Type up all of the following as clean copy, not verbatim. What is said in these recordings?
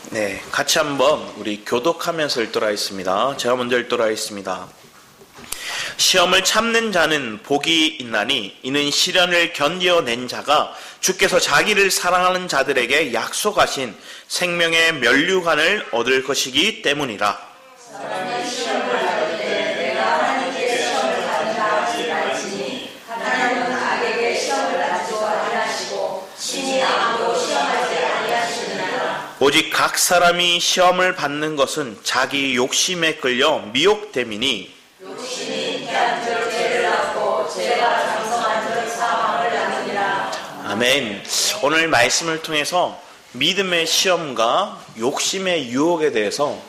네, 같이 한번 우리 교독하면서 읽도록 하겠습니다. 제가 먼저 읽도록 하겠습니다. 시험을 참는 자는 복이 있나니 이는 시련을 견뎌낸 자가 주께서 자기를 사랑하는 자들에게 약속하신 생명의 면류관을 얻을 것이기 때문이라. 사람이 시험을 받을 때 내가 하나님께 시험을 받는다 하지 말지니 하나님은 악에게 시험을 받지 아니하시고 친히 아무도 시험하지 아니하시느니라. 오직 각 사람이 시험을 받는 것은 자기 욕심에 끌려 미혹됨이니 욕심이 잉태한 즉 죄를 낳고 죄가 장성한 즉 사망을 낳느니라. 아멘. 오늘 말씀을 통해서 믿음의 시험과 욕심의 유혹에 대해서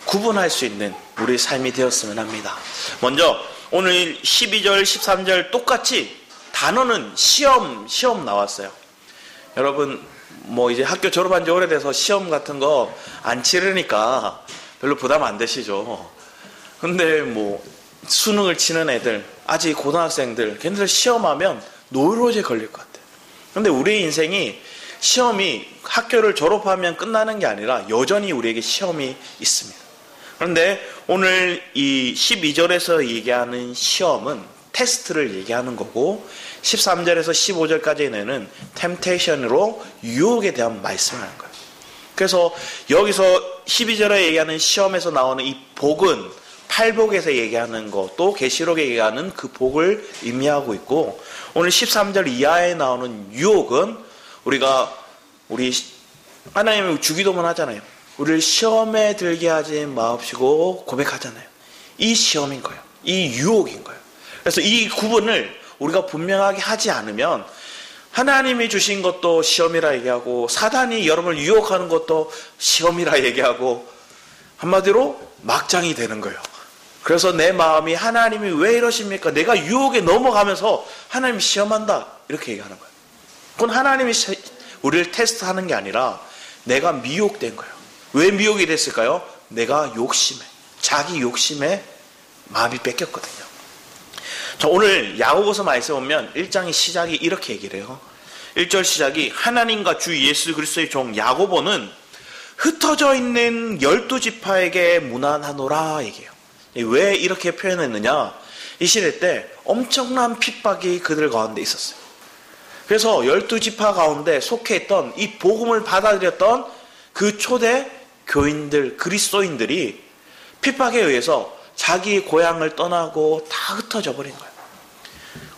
구분할 수 있는 우리 삶이 되었으면 합니다. 먼저 오늘 12절 13절 똑같이 단어는 시험 나왔어요. 여러분 이제 학교 졸업한 지 오래돼서 시험 같은 거 안 치르니까 별로 부담 안 되시죠. 근데 수능을 치는 애들, 아직 고등학생들, 걔네들 시험하면 노이로제 걸릴 것 같아요. 근데 우리의 인생이 시험이 학교를 졸업하면 끝나는 게 아니라 여전히 우리에게 시험이 있습니다. 그런데 오늘 이 12절에서 얘기하는 시험은 테스트를 얘기하는 거고 13절에서 15절까지는 템테이션으로 유혹에 대한 말씀을 하는 거예요. 그래서 여기서 12절에 얘기하는 시험에서 나오는 이 복은 팔복에서 얘기하는 것, 또 계시록에 얘기하는 그 복을 의미하고 있고 오늘 13절 이하에 나오는 유혹은 우리 하나님을 주기도문 하잖아요. 우리를 시험에 들게 하지 마옵시고 고백하잖아요. 이 시험인 거예요. 이 유혹인 거예요. 그래서 이 구분을 우리가 분명하게 하지 않으면 하나님이 주신 것도 시험이라 얘기하고 사단이 여러분을 유혹하는 것도 시험이라 얘기하고 한마디로 막장이 되는 거예요. 그래서 내 마음이 하나님이 왜 이러십니까? 내가 유혹에 넘어가면서 하나님이 시험한다 이렇게 얘기하는 거예요. 그건 하나님이 우리를 테스트하는 게 아니라 내가 미혹된 거예요. 왜 미혹이 됐을까요? 내가 자기 욕심에 마음이 뺏겼거든요. 자, 오늘 야고보서 말씀 보면 1장의 시작이 이렇게 얘기를 해요. 1절 시작이 하나님과 주 예수 그리스도의 종 야고보는 흩어져 있는 12지파에게 문안하노라 얘기해요. 왜 이렇게 표현했느냐? 이 시대 때 엄청난 핍박이 그들 가운데 있었어요. 그래서 12지파 가운데 속해 있던 이 복음을 받아들였던 그 초대 교인들, 그리스도인들이 핍박에 의해서 자기 고향을 떠나고 다 흩어져 버린 거예요.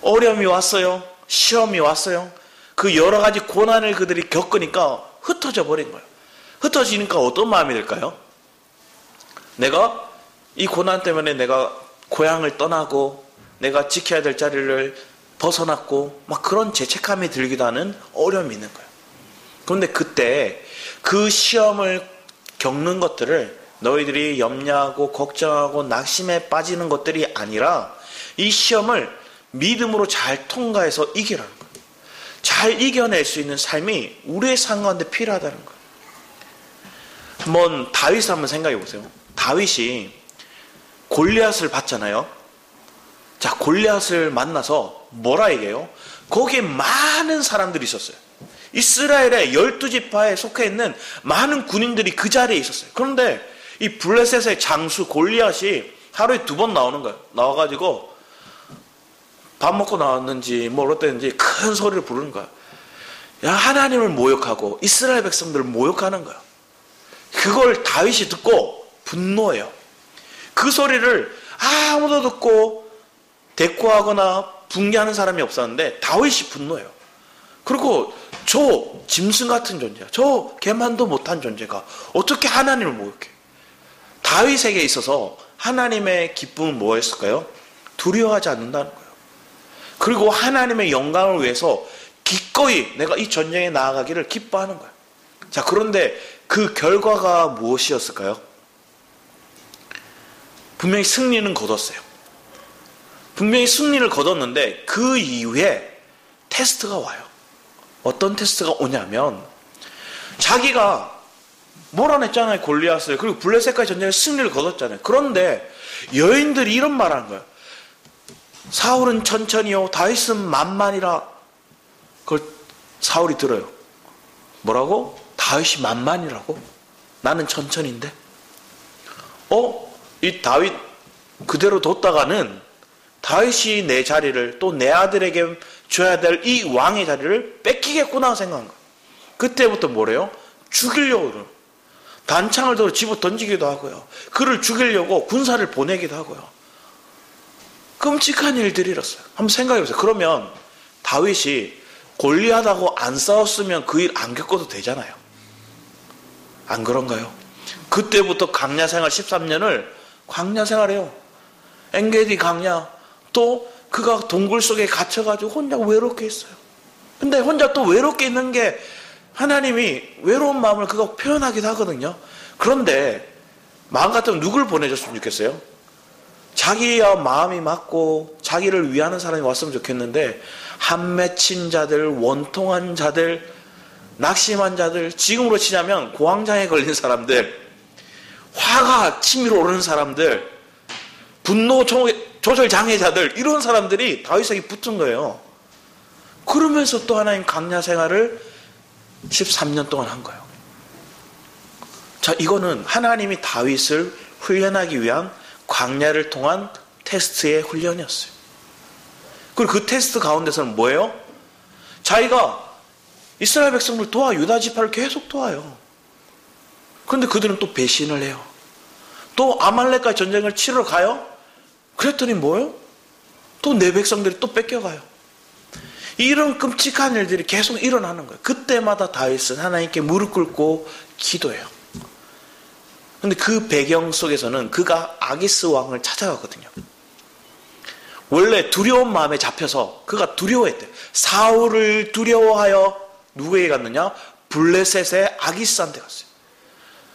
어려움이 왔어요. 시험이 왔어요. 그 여러 가지 고난을 그들이 겪으니까 흩어져 버린 거예요. 흩어지니까 어떤 마음이 들까요? 내가 이 고난 때문에 내가 고향을 떠나고 내가 지켜야 될 자리를 벗어났고 막 그런 죄책감이 들기도 하는 어려움이 있는 거예요. 그런데 그때 그 시험을 겪는 것들을 너희들이 염려하고 걱정하고 낙심에 빠지는 것들이 아니라 이 시험을 믿음으로 잘 통과해서 이기라는 거예요. 잘 이겨낼 수 있는 삶이 우리의 삶 가운데 필요하다는 거예요. 한번 다윗을 한번 생각해 보세요. 다윗이 골리앗을 봤잖아요. 자, 골리앗을 만나서 뭐라 얘기해요? 거기에 많은 사람들이 있었어요. 이스라엘의 12지파에 속해 있는 많은 군인들이 그 자리에 있었어요. 그런데 이 블레셋의 장수 골리앗이 하루에 2번 나오는 거예요. 나와가지고 밥 먹고 나왔는지 어땠는지 큰 소리를 부르는 거예요. 야, 하나님을 모욕하고 이스라엘 백성들을 모욕하는 거예요. 그걸 다윗이 듣고 분노해요. 그 소리를 아무도 듣고 대꾸하거나 붕괴하는 사람이 없었는데 다윗이 분노해요. 그리고 저 짐승 같은 존재야. 저 개만도 못한 존재가 어떻게 하나님을 모욕해? 다윗에게 있어서 하나님의 기쁨은 뭐였을까요? 두려워하지 않는다는 거예요. 그리고 하나님의 영광을 위해서 기꺼이 내가 이 전쟁에 나아가기를 기뻐하는 거예요. 자, 그런데 그 결과가 무엇이었을까요? 분명히 승리는 거뒀어요. 분명히 승리를 거뒀는데 그 이후에 테스트가 와요. 어떤 테스트가 오냐면 자기가 몰아냈잖아요. 골리앗을. 그리고 블레셋과의 전쟁에 승리를 거뒀잖아요. 그런데 여인들이 이런 말 하는 거예요. 사울은 천천히요 다윗은 만만이라. 그걸 사울이 들어요. 뭐라고? 다윗이 만만이라고? 나는 천천히인데. 이 다윗 그대로 뒀다가는 다윗이 내 자리를 또 내 아들에게 줘야 될 이 왕의 자리를 뺏기겠구나 생각한 거예요. 그때부터 뭐래요? 죽이려고 그래요. 단창을 들어 집어 던지기도 하고요. 그를 죽이려고 군사를 보내기도 하고요. 끔찍한 일들이 일었어요. 한번 생각해보세요. 그러면 다윗이 골리앗하고 안 싸웠으면 그 일 안 겪어도 되잖아요. 안 그런가요? 그때부터 광야 생활 13년을 광야 생활해요. 엔게디 광야. 또 그가 동굴 속에 갇혀가지고 혼자 외롭게 있어요. 근데 혼자 또 외롭게 있는 게 하나님이 외로운 마음을 그가 표현하기도 하거든요. 그런데 마음 같으면 누굴 보내줬으면 좋겠어요? 자기와 마음이 맞고 자기를 위하는 사람이 왔으면 좋겠는데 한 맺힌 자들, 원통한 자들, 낙심한 자들, 지금으로 치자면 고황장애 걸린 사람들, 화가 치밀어 오르는 사람들, 분노 조절 장애자들, 이런 사람들이 다윗에게 붙은 거예요. 그러면서 또 하나님 광야 생활을 13년 동안 한 거예요. 자, 이거는 하나님이 다윗을 훈련하기 위한 광야를 통한 테스트의 훈련이었어요. 그리고 그 테스트 가운데서는 뭐예요? 자기가 이스라엘 백성을 도와 유다 지파를 계속 도와요. 그런데 그들은 또 배신을 해요. 또 아말렉과 전쟁을 치러 가요. 그랬더니 뭐예요? 또 내 백성들이 또 뺏겨가요. 이런 끔찍한 일들이 계속 일어나는 거예요. 그때마다 다윗은 하나님께 무릎 꿇고 기도해요. 그런데 그 배경 속에서는 그가 아기스 왕을 찾아가거든요. 원래 두려운 마음에 잡혀서 그가 두려워했대요. 사울을 두려워하여 누구에게 갔느냐? 블레셋의 아기스한테 갔어요.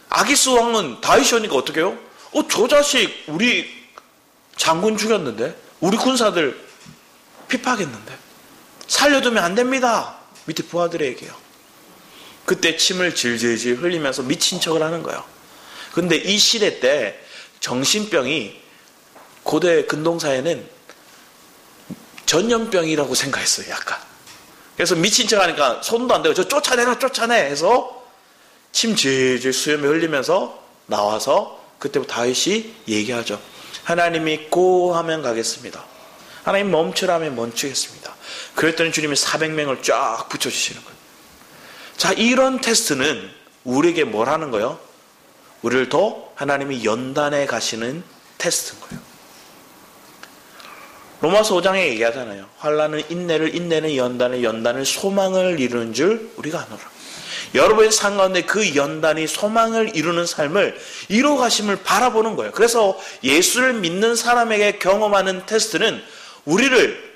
아기스 왕은 다윗이 오니까 어떻게 해요? 저 자식 우리 장군 죽였는데, 우리 군사들 피파하겠는데, 살려두면 안 됩니다. 밑에 부하들에게 얘기해요. 그때 침을 질질질 흘리면서 미친 척을 하는 거예요. 근데 이 시대 때 정신병이 고대 근동사에는 전염병이라고 생각했어요. 약간. 그래서 미친 척 하니까 손도 안 대고 저 쫓아내라 쫓아내 해서 침 질질 수염에 흘리면서 나와서 그때부터 다윗이 얘기하죠. 하나님이 고 하면 가겠습니다. 하나님 멈추라 하면 멈추겠습니다. 그랬더니 주님이 400명을 쫙 붙여주시는 거예요. 자, 이런 테스트는 우리에게 뭘 하는 거예요? 우리를 더 하나님이 연단해 가시는 테스트인 거예요. 로마서 5장에 얘기하잖아요. 환난은 인내를, 인내는 연단을, 연단을 소망을 이루는 줄 우리가 아노라. 여러분의 삶 가운데 그 연단이 소망을 이루는 삶을 이루어가심을 바라보는 거예요. 그래서 예수를 믿는 사람에게 경험하는 테스트는 우리를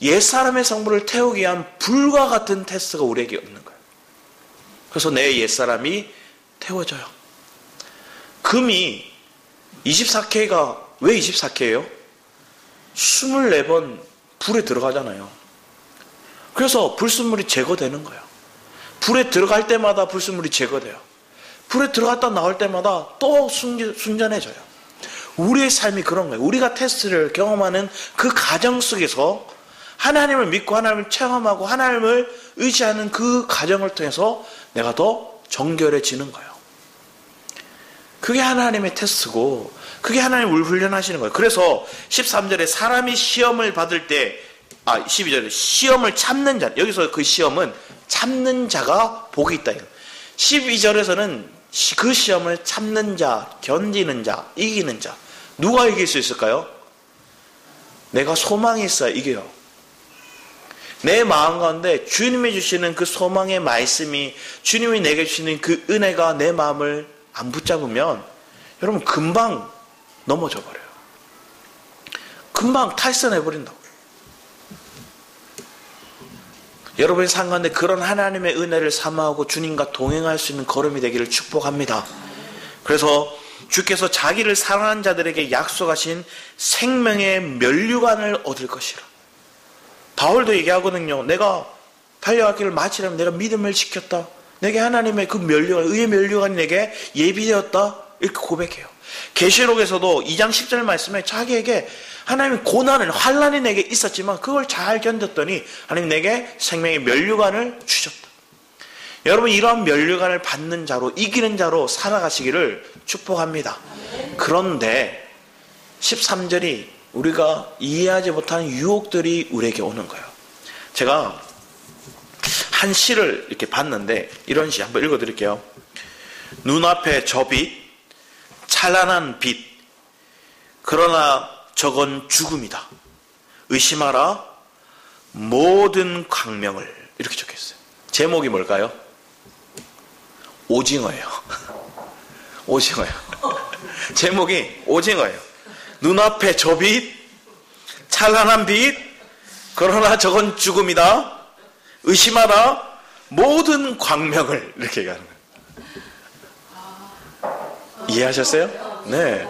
옛사람의 성부를 태우기 위한 불과 같은 테스트가 우리에게 없는 거예요. 그래서 내 옛사람이 태워져요. 금이 24K가 왜 24K예요? 24번 불에 들어가잖아요. 그래서 불순물이 제거되는 거예요. 불에 들어갈 때마다 불순물이 제거돼요. 불에 들어갔다 나올 때마다 또 순전해져요. 우리의 삶이 그런 거예요. 우리가 테스트를 경험하는 그 과정 속에서 하나님을 믿고 하나님을 체험하고 하나님을 의지하는 그 과정을 통해서 내가 더 정결해지는 거예요. 그게 하나님의 테스트고 그게 하나님 우리를 훈련하시는 거예요. 그래서 13절에 사람이 시험을 받을 때 12절에 시험을 참는 자, 여기서 그 시험은 참는 자가 복이 있다. 12절에서는 그 시험을 참는 자, 견디는 자, 이기는 자. 누가 이길 수 있을까요? 내가 소망이 있어야 이겨요. 내 마음 가운데 주님이 주시는 그 소망의 말씀이, 주님이 내게 주시는 그 은혜가 내 마음을 안 붙잡으면 여러분 금방 넘어져 버려요. 금방 탈선해버린다고요. 여러분의 삶 가운데 그런 하나님의 은혜를 사모하고 주님과 동행할 수 있는 걸음이 되기를 축복합니다. 그래서 주께서 자기를 사랑하는 자들에게 약속하신 생명의 면류관을 얻을 것이라. 바울도 얘기하거든요. 내가 달려갈 길을 마치려면 내가 믿음을 지켰다. 내게 하나님의 그 면류관, 의의 면류관이 내게 예비되었다. 이렇게 고백해요. 계시록에서도 2장 10절 말씀에 자기에게 하나님의 고난을, 환난이 내게 있었지만 그걸 잘 견뎠더니 하나님 내게 생명의 면류관을 주셨다. 여러분 이러한 면류관을 받는 자로 이기는 자로 살아가시기를 축복합니다. 그런데 13절이 우리가 이해하지 못하는 유혹들이 우리에게 오는 거예요. 제가 한 시를 이렇게 봤는데 이런 시 한번 읽어드릴게요. 눈앞에 저 빛, 찬란한 빛, 그러나 저건 죽음이다. 의심하라 모든 광명을. 이렇게 적혀있어요. 제목이 뭘까요? 오징어예요. 오징어예요. 제목이 오징어예요. 눈앞에 저 빛, 찬란한 빛, 그러나 저건 죽음이다. 의심하라 모든 광명을. 이렇게 얘기하는 거예요. 이해하셨어요? 네.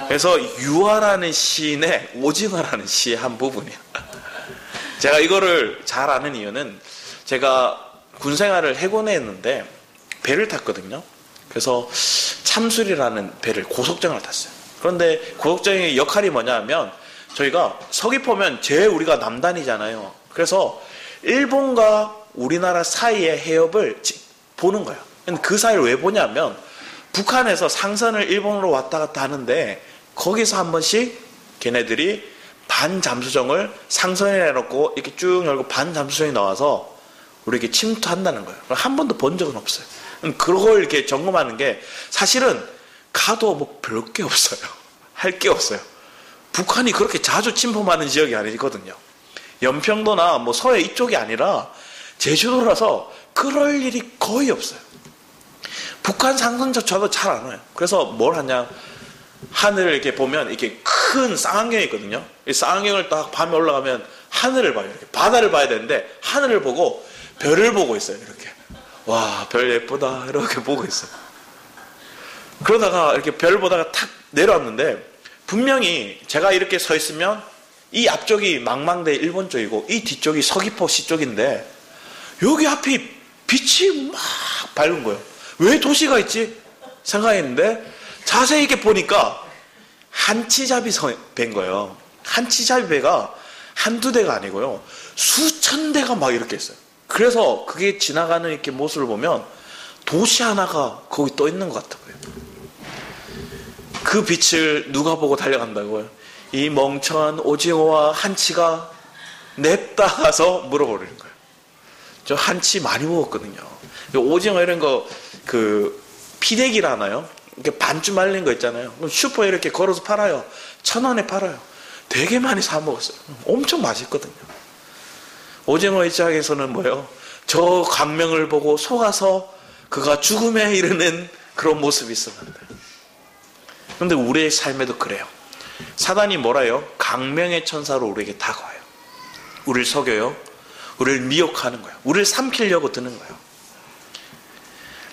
그래서 유아라는 시인의 오징어라는 시의 한 부분이에요. 제가 이거를 잘 아는 이유는 제가 군생활을 해군에 했는데 배를 탔거든요. 그래서 참술이라는 배를 고속정을 탔어요. 그런데 고속정의 역할이 뭐냐 하면 저희가 서귀포면 제일 우리가 남단이잖아요. 그래서 일본과 우리나라 사이의 해협을 보는 거예요. 그 사이를 왜 보냐면 북한에서 상선을 일본으로 왔다 갔다 하는데 거기서 한 번씩 걔네들이 반잠수정을 상선에 내놓고 이렇게 쭉 열고 반잠수정이 나와서 우리에게 침투한다는 거예요. 한 번도 본 적은 없어요. 그걸 이렇게 점검하는 게 사실은 가도 뭐 별 게 없어요. 할 게 없어요. 북한이 그렇게 자주 침범하는 지역이 아니거든요. 연평도나 뭐 서해 이쪽이 아니라 제주도라서 그럴 일이 거의 없어요. 북한 상선조차도 잘 안 와요. 그래서 뭘 하냐, 하늘을 이렇게 보면 이렇게 큰 쌍안경이 있거든요. 이 쌍안경을 딱 밤에 올라가면 하늘을 봐요. 이렇게 바다를 봐야 되는데 하늘을 보고 별을 보고 있어요. 이렇게 와, 별 예쁘다 이렇게 보고 있어요. 그러다가 이렇게 별 보다가 탁 내려왔는데 분명히 제가 이렇게 서 있으면 이 앞쪽이 망망대 일본 쪽이고 이 뒤쪽이 서귀포시 쪽인데 여기 앞이 빛이 막 밝은 거예요. 왜 도시가 있지? 생각했는데 자세히 이렇게 보니까 한치잡이 배인 거예요. 한치잡이 배가 한두 대가 아니고요. 수천 대가 막 이렇게 있어요. 그래서 그게 지나가는 이렇게 모습을 보면 도시 하나가 거기 떠 있는 것 같아 보여요. 그 빛을 누가 보고 달려간다고요? 이 멍청한 오징어와 한치가 냅다 가서 물어버리는 거예요. 저 한치 많이 먹었거든요. 오징어 이런 거 그 피대기라 하나요? 이렇게 반쯤 말린 거 있잖아요. 슈퍼에 이렇게 걸어서 팔아요. 1,000원에 팔아요. 되게 많이 사 먹었어요. 엄청 맛있거든요. 오징어 입장에서는 뭐예요? 저 광명을 보고 속아서 그가 죽음에 이르는 그런 모습이 있었는데. 그런데 우리의 삶에도 그래요. 사단이 뭐라요? 강명의 천사로 우리에게 다가와요. 우리를 속여요. 우리를 미혹하는 거예요. 우리를 삼키려고 드는 거예요.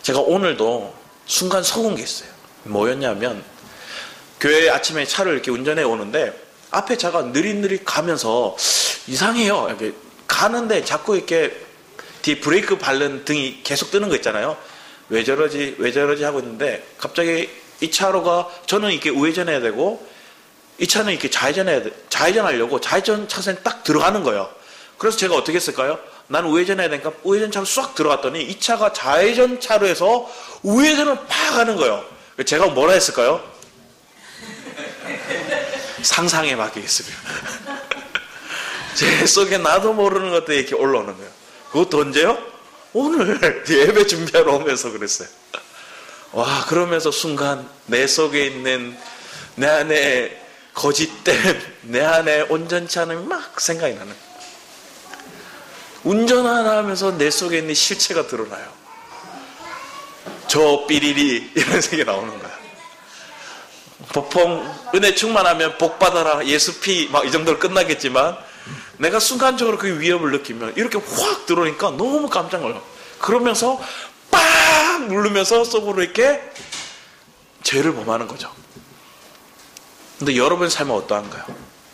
제가 오늘도 순간 속은 게 있어요. 뭐였냐면 교회 아침에 차를 이렇게 운전해 오는데 앞에 차가 느릿느릿 가면서 이상해요. 이렇게 가는데 자꾸 이렇게 뒤에 브레이크 밟는 등이 계속 뜨는 거 있잖아요. 왜 저러지 하고 있는데 갑자기 이 차로가 저는 이렇게 우회전해야 되고 이 차는 이렇게 좌회전하려고 좌회전 차선에 딱 들어가는 거예요. 그래서 제가 어떻게 했을까요? 난 우회전해야 되니까 우회전 차로 쏙 들어갔더니 이 차가 좌회전 차로에서 우회전을 팍 하는 거예요. 제가 뭐라 했을까요? 상상에 맡기겠습니다. 제 속에 나도 모르는 것들이 이렇게 올라오는 거예요. 그것도 언제요? 오늘 예배 준비하러 오면서 그랬어요. 와, 그러면서 순간 내 속에 있는 내 안에 거짓됨, 내 안에 온전치 않음이 막 생각이 나는 거예요. 운전하나 하면서 내 속에 있는 실체가 드러나요. 저 삐리리 이런 생각이 나오는 거야. 보통 은혜 충만하면 복 받아라 예수 피 막 이 정도로 끝나겠지만 내가 순간적으로 그 위협을 느끼면 이렇게 확 들어오니까 너무 깜짝 놀라요. 그러면서 빡 누르면서 속으로 이렇게 죄를 범하는 거죠. 근데 여러분의 삶은 어떠한가요?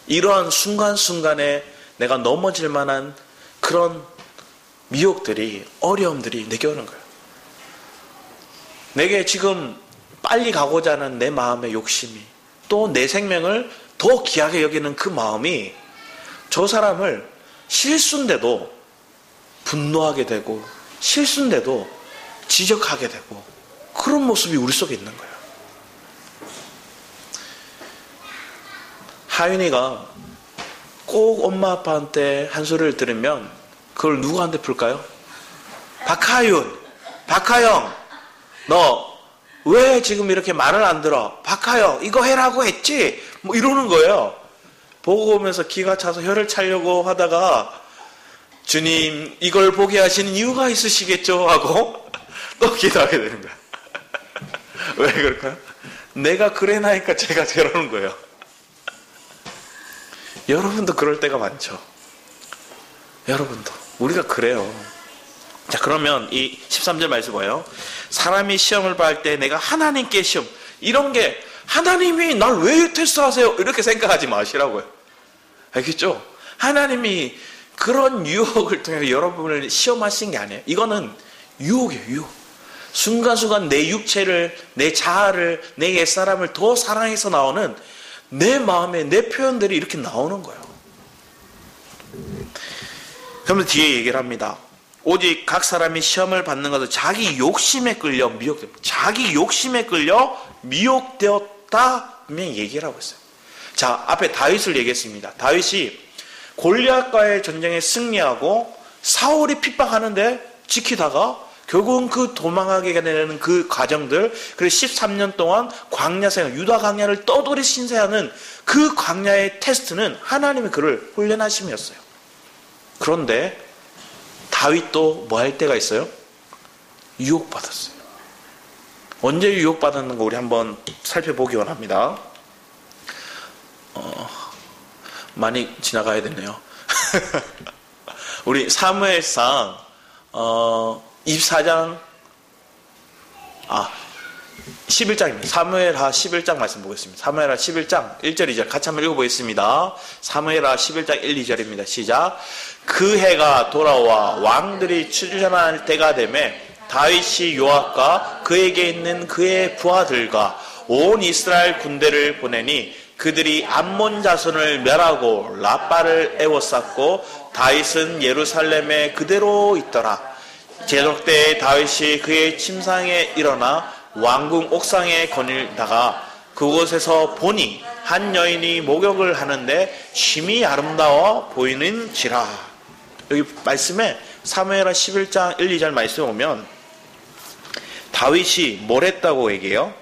이러한 순간순간에 내가 넘어질 만한 그런 미혹들이, 어려움들이 내게 오는 거예요. 내게 지금 빨리 가고자 하는 내 마음의 욕심이, 또 내 생명을 더 귀하게 여기는 그 마음이 저 사람을 실수인데도 분노하게 되고, 실수인데도 지적하게 되고 그런 모습이 우리 속에 있는 거예요. 하윤이가 꼭 엄마 아빠한테 한 소리를 들으면 그걸 누구한테 풀까요? 박하윤, 박하영, 너 왜 지금 이렇게 말을 안 들어? 박하영, 이거 해라고 했지? 뭐 이러는 거예요. 보고 오면서 기가 차서 혀를 차려고 하다가 주님, 이걸 보게 하시는 이유가 있으시겠죠? 하고 또 기도하게 되는 거야. 왜 그럴까요? 내가 그래 나니까 제가 저러는 거예요. 여러분도 그럴 때가 많죠. 여러분도. 우리가 그래요. 자, 그러면 이 13절 말씀 뭐예요? 사람이 시험을 받을 때 내가 하나님께 시험, 이런 게 하나님이 날 왜 테스트하세요? 이렇게 생각하지 마시라고요. 알겠죠? 하나님이 그런 유혹을 통해서 여러분을 시험하신 게 아니에요. 이거는 유혹이에요, 유혹. 순간순간 내 육체를, 내 자아를, 내 옛사람을 더 사랑해서 나오는 내 마음에 내 표현들이 이렇게 나오는 거예요. 그러면 뒤에 얘기를 합니다. 오직 각 사람이 시험을 받는 것은 자기 욕심에 끌려 미혹됩니다. 자기 욕심에 끌려 미혹되었다 분명히 얘기를 하고 있어요. 자, 앞에 다윗을 얘기했습니다. 다윗이 골리앗과의 전쟁에 승리하고 사울이 핍박하는데 지키다가 결국은 그 도망하게 되는 그 과정들, 그래서 13년 동안 광야 생활, 유다 광야를 떠돌이 신세하는 그 광야의 테스트는 하나님이 그를 훈련하심이었어요. 그런데 다윗도 뭐 할 때가 있어요? 유혹받았어요. 언제 유혹받았는가 우리 한번 살펴보기 원합니다. 많이 지나가야 되네요. 우리 사무엘상 24장 11장입니다. 사무엘하 11장 말씀 보겠습니다. 사무엘하 11장 1절 2절 같이 한번 읽어보겠습니다. 사무엘하 11장 1, 2절입니다. 시작. 그 해가 돌아와 왕들이 출전할 때가 되매 다윗이 요압과 그에게 있는 그의 부하들과 온 이스라엘 군대를 보내니 그들이 암몬 자손을 멸하고 라빠를 에워쌌고 다윗은 예루살렘에 그대로 있더라. 제독 때에 다윗이 그의 침상에 일어나 왕궁 옥상에 거닐다가 그곳에서 보니 한 여인이 목욕을 하는데 심히 아름다워 보이는지라. 여기 말씀에 사무엘하 11장 1, 2절 말씀에 오면 다윗이 뭘 했다고 얘기해요?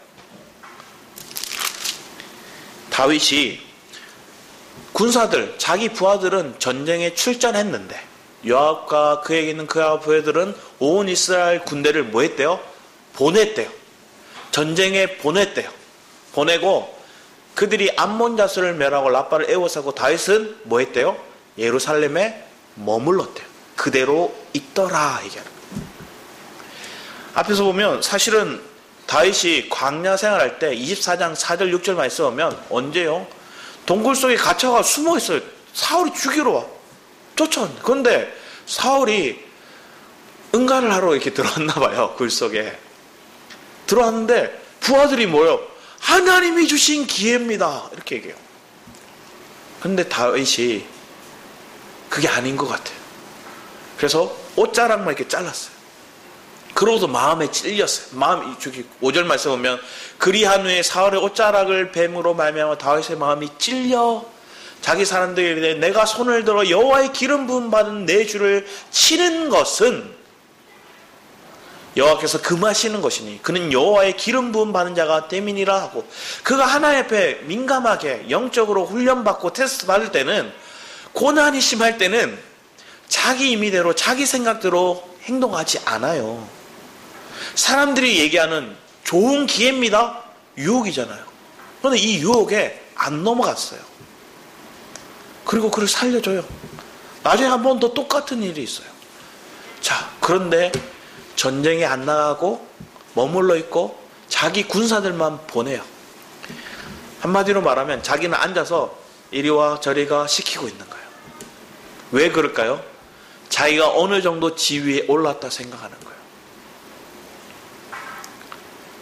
다윗이 군사들, 자기 부하들은 전쟁에 출전했는데 요압과 그에게 있는 그의 부하들은 온 이스라엘 군대를 뭐 했대요? 보냈대요. 전쟁에 보냈대요. 보내고 그들이 암몬 자손을 멸하고 라빠를 에워싸고 다윗은 뭐 했대요? 예루살렘에 머물렀대요. 그대로 있더라 얘기하는 거예요. 앞에서 보면 사실은 다윗이 광야 생활할 때 24장 4절 6절 말씀 보면 언제요? 동굴 속에 갇혀가 숨어 있어요. 사울이 죽이러 와. 쫓아왔는데. 그런데 사울이 응가를 하러 이렇게 들어왔나 봐요. 굴 속에. 들어왔는데 부하들이 뭐예요? 하나님이 주신 기회입니다. 이렇게 얘기해요. 그런데 다윗이 그게 아닌 것 같아요. 그래서 옷자락만 이렇게 잘랐어요. 그러고도 마음에 찔렸어요. 마음이 저기 5절 말씀 보면 그리한 후에 사울의 옷자락을 뱀으로 말미암아 다윗의 마음이 찔려 자기 사람들에게 이르되 내가 손을 들어 여호와의 기름 부음 받은 내 주를 치는 것은 여호와께서 금하시는 것이니 그는 여호와의 기름 부음 받은 자가 됨이니라 하고, 그가 하나님 앞에 민감하게 영적으로 훈련받고 테스트 받을 때는, 고난이 심할 때는 자기 임의대로 자기 생각대로 행동하지 않아요. 사람들이 얘기하는 좋은 기회입니다. 유혹이잖아요. 그런데 이 유혹에 안 넘어갔어요. 그리고 그를 살려줘요. 나중에 한 번 더 똑같은 일이 있어요. 자, 그런데 전쟁에 안 나가고 머물러 있고 자기 군사들만 보내요. 한마디로 말하면 자기는 앉아서 이리와 저리가 시키고 있는 거예요. 왜 그럴까요? 자기가 어느 정도 지위에 올랐다 생각하는 거예요.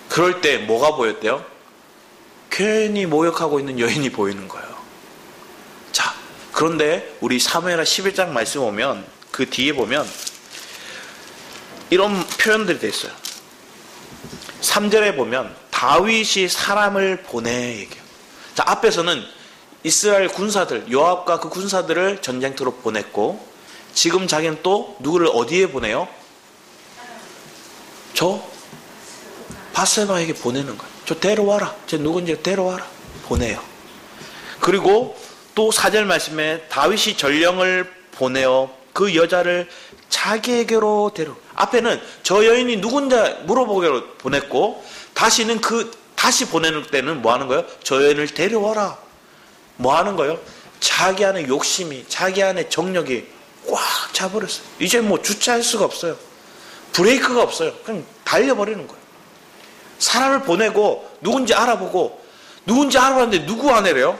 그럴 때 뭐가 보였대요? 괜히 모욕하고 있는 여인이 보이는 거예요. 자, 그런데 우리 사무엘하 11장 말씀 보면 그 뒤에 보면 이런 표현들이 돼 있어요. 3절에 보면 다윗이 사람을 보내 얘기해요. 자, 앞에서는 이스라엘 군사들, 요압과 그 군사들을 전쟁터로 보냈고, 지금 자기는 또 누구를 어디에 보내요? 저 바세바에게 보내는 거예요. 저 데려와라. 쟤 누군지 데려와라. 보내요. 그리고 또 4절 말씀에 다윗이 전령을 보내어 그 여자를 자기에게로 앞에는 저 여인이 누군지 물어보기로 보냈고, 다시 보내는 때는 뭐 하는 거예요? 저 여인을 데려와라. 뭐 하는 거예요? 자기 안에 욕심이, 자기 안에 정력이 꽉 차버렸어요. 이제 뭐 주차할 수가 없어요. 브레이크가 없어요. 그냥 달려버리는 거예요. 사람을 보내고 누군지 알아보고, 누군지 알아봤는데 누구 아내래요?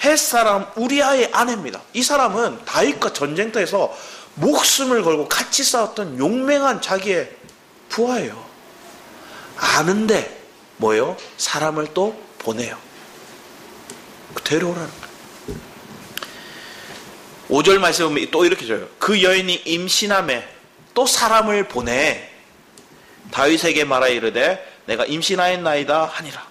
헷사람 우리아의 아내입니다. 이 사람은 다윗과 전쟁터에서 목숨을 걸고 같이 싸웠던 용맹한 자기의 부하예요. 아는데 뭐예요? 사람을 또 보내요. 데려오라는 거예요. 5절 말씀에 보면 또 이렇게 줘요. 그 여인이 임신함에 또 사람을 보내 다윗에게 말하 이르되 내가 임신하였나이다 하니라.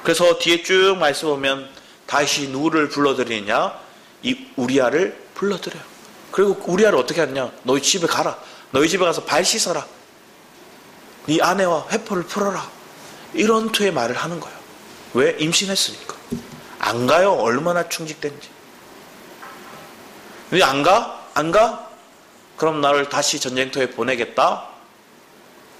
그래서 뒤에 쭉 말씀 보면 다윗이 누구를 불러들이냐? 이 우리아를 불러들여요. 그리고 우리아를 어떻게 하느냐? 너희 집에 가라. 너희 집에 가서 발 씻어라. 네 아내와 회포를 풀어라. 이런 투의 말을 하는 거예요. 왜? 임신했으니까. 안 가요. 얼마나 충직된지. 왜 안 가? 안 가? 그럼 나를 다시 전쟁터에 보내겠다.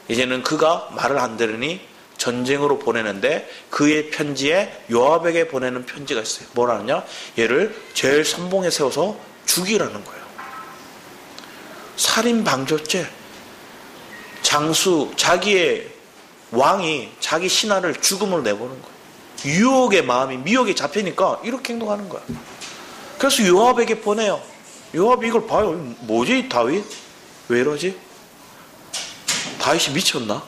이제는 그가 말을 안 들으니 전쟁으로 보내는데 그의 편지에 요압에게 보내는 편지가 있어요. 뭐라느냐? 얘를 제일 선봉에 세워서 죽이라는 거예요. 살인 방조죄. 장수, 자기의 왕이 자기 신하를 죽음으로 내보는 거예요. 유혹의 마음이 미혹에 잡히니까 이렇게 행동하는 거야. 그래서 요압에게 보내요. 요압이 이걸 봐요. 뭐지 다윗? 왜 이러지? 다윗이 미쳤나?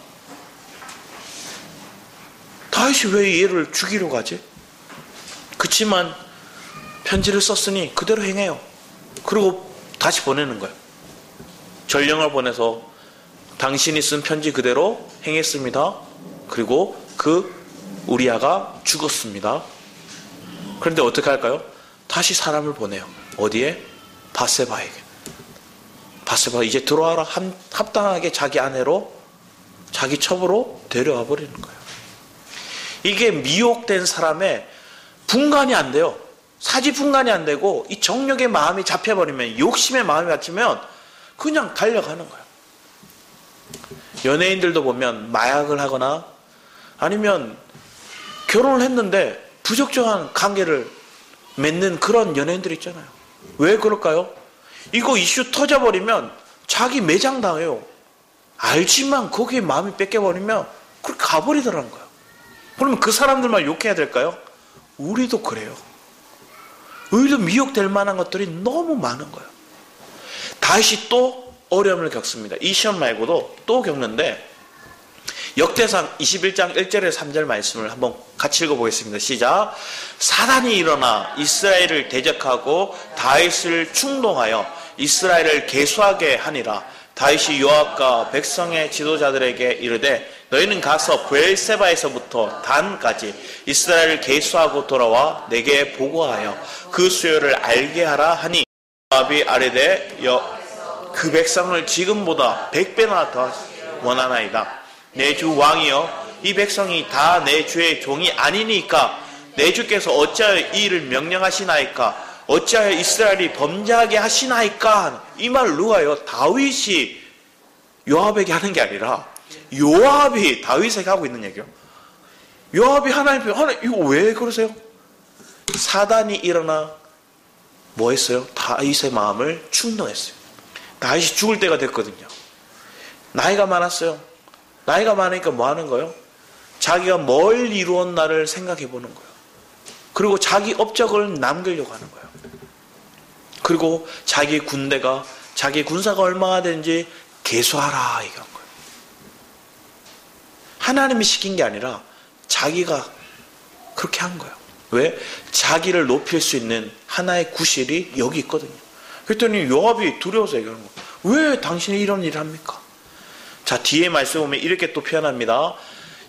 다윗이 왜 얘를 죽이려고 하지? 그치만 편지를 썼으니 그대로 행해요. 그리고 다시 보내는 거예요. 전령을 보내서 당신이 쓴 편지 그대로 행했습니다. 그리고 그 우리아가 죽었습니다. 그런데 어떻게 할까요? 다시 사람을 보내요. 어디에? 바세바에게. 바세바 이제 들어와라. 합당하게 자기 아내로 자기 첩으로 데려와 버리는 거예요. 이게 미혹된 사람의 분간이 안 돼요. 사지 분간이 안 되고 이 정력의 마음이 잡혀버리면, 욕심의 마음이 잡히면 그냥 달려가는 거예요. 연예인들도 보면 마약을 하거나 아니면 결혼을 했는데 부적절한 관계를 맺는 그런 연예인들 있잖아요. 왜 그럴까요? 이거 이슈 터져버리면 자기 매장당해요. 알지만 거기에 마음이 뺏겨버리면 그렇게 가버리더라는 거예요. 그러면 그 사람들만 욕해야 될까요? 우리도 그래요. 우리도 미혹될 만한 것들이 너무 많은 거예요. 다윗이 또 어려움을 겪습니다. 이 시험 말고도 또 겪는데, 역대상 21장 1절에 3절 말씀을 한번 같이 읽어보겠습니다. 시작. 사단이 일어나 이스라엘을 대적하고 다윗을 충동하여 이스라엘을 계수하게 하니라. 다윗이 요압과 백성의 지도자들에게 이르되 너희는 가서 브엘세바에서부터 단까지 이스라엘을 계수하고 돌아와 내게 보고하여 그 수요를 알게 하라 하니, 요압이 아뢰되 그 백성을 지금보다 100배나 더 원하나이다. 내 주 왕이여, 이 백성이 다 내 주의 종이 아니니까 내 주께서 어찌하여 이 일을 명령하시나이까? 어찌하여 이스라엘이 범죄하게 하시나이까? 이 말을 누가요? 다윗이 요압에게 하는 게 아니라 요압이 다윗에게 하고 있는 얘기예요. 요압이 하나님 이거 왜 그러세요? 사단이 일어나 뭐 했어요? 다윗의 마음을 충동했어요. 다윗이 죽을 때가 됐거든요. 나이가 많았어요. 나이가 많으니까 뭐 하는 거예요? 자기가 뭘 이루었나를 생각해 보는 거예요. 그리고 자기 업적을 남기려고 하는 거예요. 그리고 자기 군대가, 자기 군사가 얼마나 되는지 계수하라 얘기한 거예요. 하나님이 시킨 게 아니라 자기가 그렇게 한 거예요. 왜? 자기를 높일 수 있는 하나의 구실이 여기 있거든요. 그랬더니 요압이 두려워서 얘기하는 거예요. 왜 당신이 이런 일을 합니까? 자, 뒤에 말씀 보면 이렇게 또 표현합니다.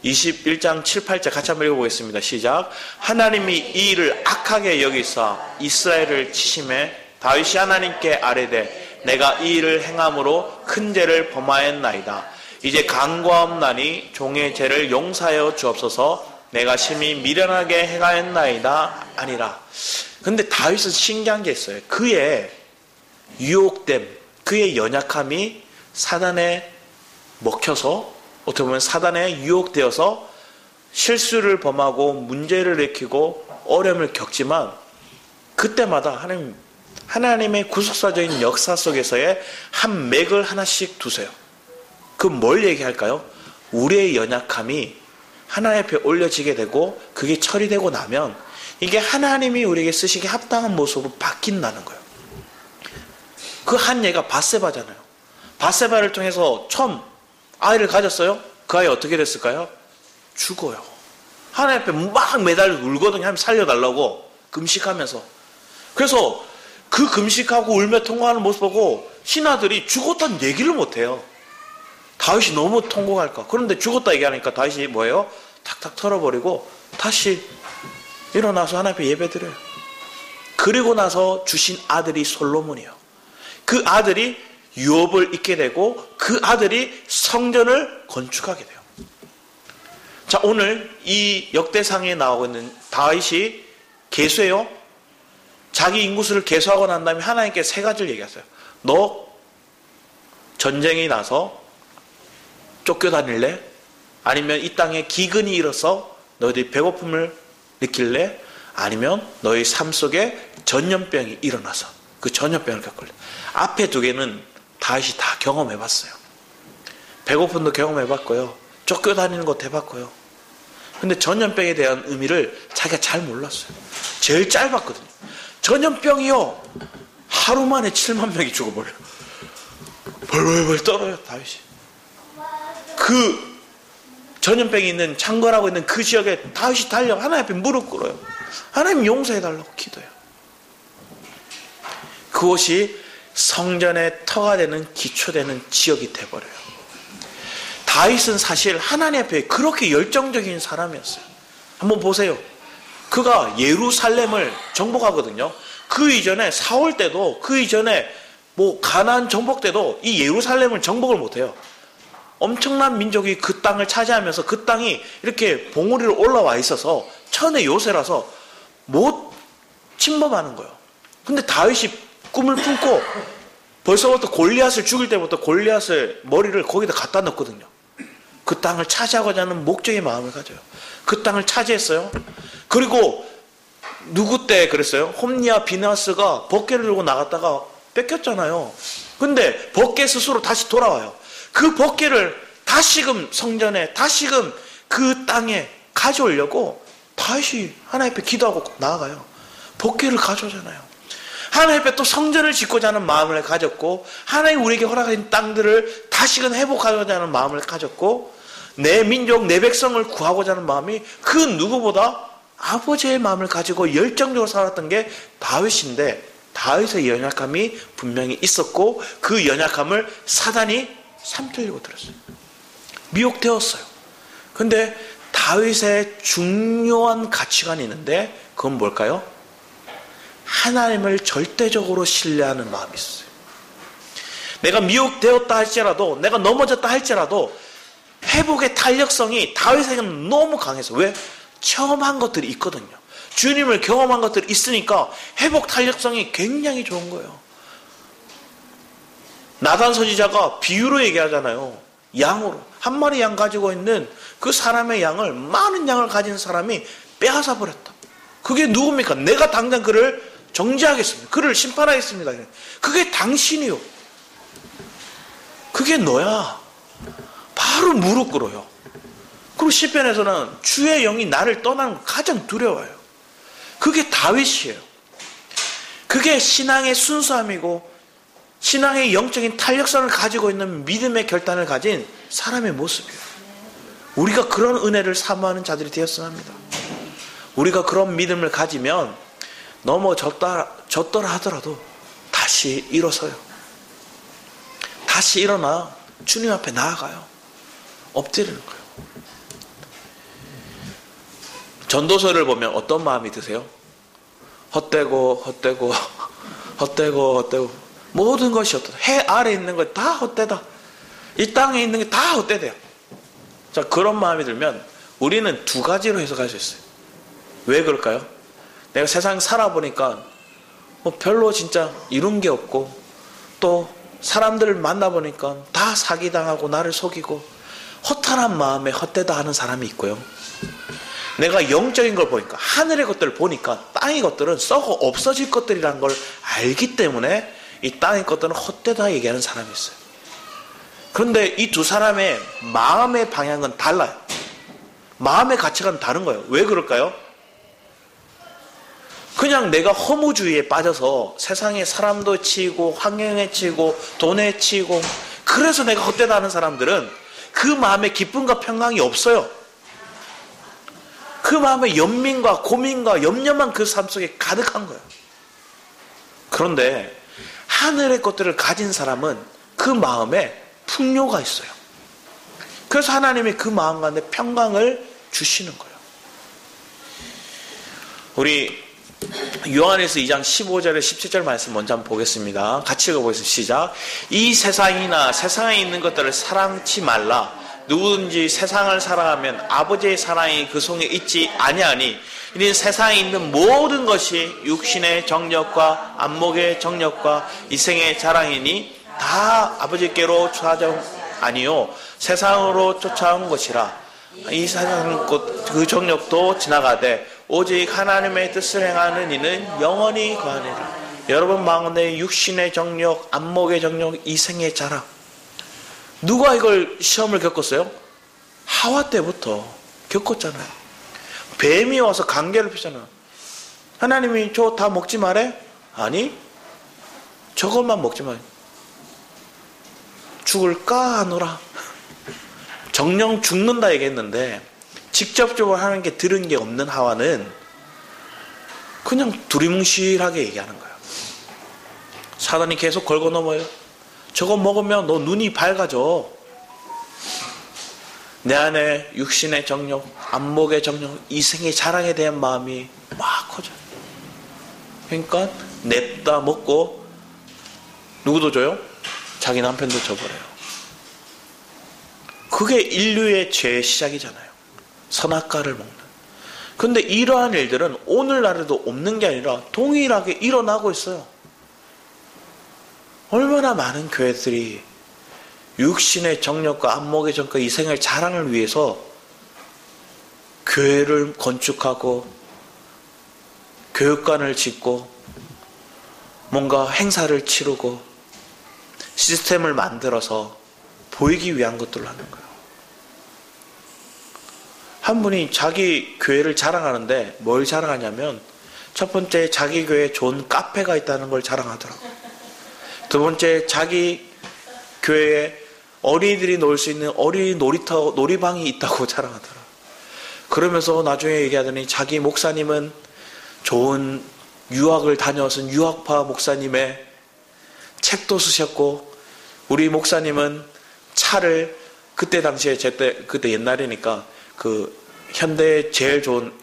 21장 7, 8절 같이 한번 읽어보겠습니다. 시작. 하나님이 이 일을 악하게 여기사 이스라엘을 치심해 다윗이 하나님께 아뢰되 내가 이 일을 행함으로 큰 죄를 범하였나이다. 이제 간구하옵나니 종의 죄를 용서하여 주옵소서. 내가 심히 미련하게 행하였나이다 아니라. 근데 다윗은 신기한 게 있어요. 그의 유혹됨, 그의 연약함이 사단에 먹혀서 어떻게 보면 사단에 유혹되어서 실수를 범하고 문제를 일으키고 어려움을 겪지만 그때마다 하나님의 구속사적인 역사 속에서의 한 맥을 하나씩 두세요. 그 뭘 얘기할까요? 우리의 연약함이 하나님 앞에 올려지게 되고 그게 처리되고 나면 이게 하나님이 우리에게 쓰시기에 합당한 모습으로 바뀐다는 거예요. 그 한 예가 밧세바잖아요. 밧세바를 통해서 처음 아이를 가졌어요. 그 아이 어떻게 됐을까요? 죽어요. 하나님 앞에 막 매달려 울거든요. 하나님 살려달라고 금식하면서. 그래서 그 금식하고 울며 통곡하는 모습 보고 신하들이 죽었다는 얘기를 못해요. 다윗이 너무 통곡할까. 그런데 죽었다 얘기하니까 다윗이 뭐예요? 탁탁 털어버리고 다시 일어나서 하나님 앞에 예배드려요. 그리고 나서 주신 아들이 솔로몬이에요. 그 아들이 유업을 잇게 되고 그 아들이 성전을 건축하게 돼요. 자, 오늘 이 역대상에 나오고 있는 다윗이 계수해요. 자기 인구수를 계수하고 난 다음에 하나님께 세 가지를 얘기했어요. 너 전쟁이 나서 쫓겨다닐래? 아니면 이 땅에 기근이 일어서 너희들이 배고픔을 느낄래? 아니면 너희 삶 속에 전염병이 일어나서 그 전염병을 겪을래? 앞에 두 개는 다윗이 다 경험해봤어요. 배고픔도 경험해봤고요. 쫓겨다니는 것도 해봤고요. 근데 전염병에 대한 의미를 자기가 잘 몰랐어요. 제일 짧았거든요. 전염병이요. 하루 만에 7만 명이 죽어버려요. 벌벌벌 떨어요, 다윗이. 그 전염병이 있는 창궐하고 있는 그 지역에 다윗이 달려 하나님 앞에 무릎 꿇어요. 하나님 용서해달라고 기도해요. 그곳이 성전의 터가 되는 기초되는 지역이 돼버려요. 다윗은 사실 하나님 앞에 그렇게 열정적인 사람이었어요. 한번 보세요. 그가 예루살렘을 정복하거든요. 그 이전에 사울 때도 그 이전에 가나안 정복 때도 이 예루살렘을 정복을 못해요. 엄청난 민족이 그 땅을 차지하면서 그 땅이 이렇게 봉우리로 올라와 있어서 천의 요새라서 못 침범하는 거예요. 근데 다윗이 꿈을 품고 벌써부터 골리앗을 죽일 때부터 골리앗의 머리를 거기다 갖다 넣거든요. 그 땅을 차지하고자 하는 목적의 마음을 가져요. 그 땅을 차지했어요. 그리고 누구 때 그랬어요? 홈니와 비나스가 번개를 들고 나갔다가 뺏겼잖아요. 근데 번개 스스로 다시 돌아와요. 그 번개를 다시금 성전에 다시금 그 땅에 가져오려고 다윗이 하나님 앞에 기도하고 나아가요. 번개를 가져오잖아요. 하나님 앞에 또 성전을 짓고자 하는 마음을 가졌고 하나님 우리에게 허락하신 땅들을 다시금 회복하고자 하는 마음을 가졌고 내 민족 내 백성을 구하고자 하는 마음이 그 누구보다 아버지의 마음을 가지고 열정적으로 살았던 게 다윗인데 다윗의 연약함이 분명히 있었고 그 연약함을 사단이 삼키려고 들었어요. 미혹되었어요. 근데 다윗의 중요한 가치관이 있는데 그건 뭘까요? 하나님을 절대적으로 신뢰하는 마음이 있어요. 내가 미혹되었다 할지라도 내가 넘어졌다 할지라도 회복의 탄력성이 다윗에게는 너무 강해서 왜? 체험한 것들이 있거든요. 주님을 경험한 것들이 있으니까 회복 탄력성이 굉장히 좋은 거예요. 나단 선지자가 비유로 얘기하잖아요. 양으로 한 마리 양 가지고 있는 그 사람의 양을 많은 양을 가진 사람이 빼앗아 버렸다. 그게 누굽니까? 내가 당장 그를 정죄하겠습니다. 그를 심판하겠습니다. 그게 당신이요. 그게 너야. 바로 무릎 꿇어요. 그리고 시편에서는 주의 영이 나를 떠나는 거 가장 두려워요. 그게 다윗이에요. 그게 신앙의 순수함이고 신앙의 영적인 탄력성을 가지고 있는 믿음의 결단을 가진 사람의 모습이에요. 우리가 그런 은혜를 사모하는 자들이 되었으면 합니다. 우리가 그런 믿음을 가지면 넘어졌더라 하더라도 다시 일어서요. 다시 일어나 주님 앞에 나아가요. 엎드리는 거예요. 전도서를 보면 어떤 마음이 드세요? 헛되고 모든 것이 헛되다. 해 아래에 있는 것 다 헛되다. 이 땅에 있는 게 다 헛되대요. 자, 그런 마음이 들면 우리는 두 가지로 해석할 수 있어요. 왜 그럴까요? 내가 세상 살아보니까 별로 진짜 이룬 게 없고, 또 사람들을 만나보니까 다 사기당하고 나를 속이고 허탄한 마음에 헛되다 하는 사람이 있고요. 내가 영적인 걸 보니까, 하늘의 것들을 보니까 땅의 것들은 썩어 없어질 것들이라는 걸 알기 때문에 이 땅의 것들은 헛되다 얘기하는 사람이 있어요. 그런데 이 두 사람의 마음의 방향은 달라요. 마음의 가치관은 다른 거예요. 왜 그럴까요? 그냥 내가 허무주의에 빠져서 세상에 사람도 치이고 환경에 치이고 돈에 치이고 그래서 내가 헛되다 하는 사람들은 그 마음에 기쁨과 평강이 없어요. 그 마음에 연민과 고민과 염려만 그 삶 속에 가득한 거예요. 그런데 하늘의 것들을 가진 사람은 그 마음에 풍요가 있어요. 그래서 하나님이 그 마음 가운데 평강을 주시는 거예요. 우리 요한에서 2장 15절에 17절 말씀 먼저 한번 보겠습니다. 같이 읽어보겠습니다. 시작. 이 세상이나 세상에 있는 것들을 사랑치 말라. 누구든지 세상을 사랑하면 아버지의 사랑이 그 속에 있지 아니하니 이는 세상에 있는 모든 것이 육신의 정욕과 안목의 정욕과 이생의 자랑이니 다 아버지께로 찾아온 아니요 세상으로 쫓아온 것이라. 이 세상 그 정욕도 지나가되 오직 하나님의 뜻을 행하는 이는 영원히 거하리라. 여러분 마음에 육신의 정욕, 안목의 정욕, 이생의 자랑, 누가 이걸 시험을 겪었어요? 하와 때부터 겪었잖아요. 뱀이 와서 관계를 폈잖아요. 하나님이 저 다 먹지 말래? 아니, 저것만 먹지 마. 죽을까 하노라. 정령 죽는다 얘기했는데 직접적으로 하는 게 들은 게 없는 하와는 그냥 두리뭉실하게 얘기하는 거예요. 사단이 계속 걸고 넘어요. 저거 먹으면 너 눈이 밝아져. 내 안에 육신의 정욕, 안목의 정욕, 이생의 자랑에 대한 마음이 막 커져요. 그러니까 냅다 먹고 누구도 줘요? 자기 남편도 줘버려요. 그게 인류의 죄의 시작이잖아요. 선악과를 먹는. 그런데 이러한 일들은 오늘날에도 없는 게 아니라 동일하게 일어나고 있어요. 얼마나 많은 교회들이 육신의 정욕과 안목의 정욕과 이생의 자랑을 위해서 교회를 건축하고 교육관을 짓고 뭔가 행사를 치르고 시스템을 만들어서 보이기 위한 것들을 하는 거예요. 한 분이 자기 교회를 자랑하는데 뭘 자랑하냐면 첫 번째 자기 교회에 좋은 카페가 있다는 걸 자랑하더라고요. 두 번째 자기 교회에 어린이들이 놀 수 있는 어린이 놀이방이 있다고 자랑하더라고요. 그러면서 나중에 얘기하더니 자기 목사님은 좋은 유학을 다녀온 유학파 목사님의 책도 쓰셨고 우리 목사님은 차를 그때 당시에 그때 옛날이니까 그 현대에 제일 좋은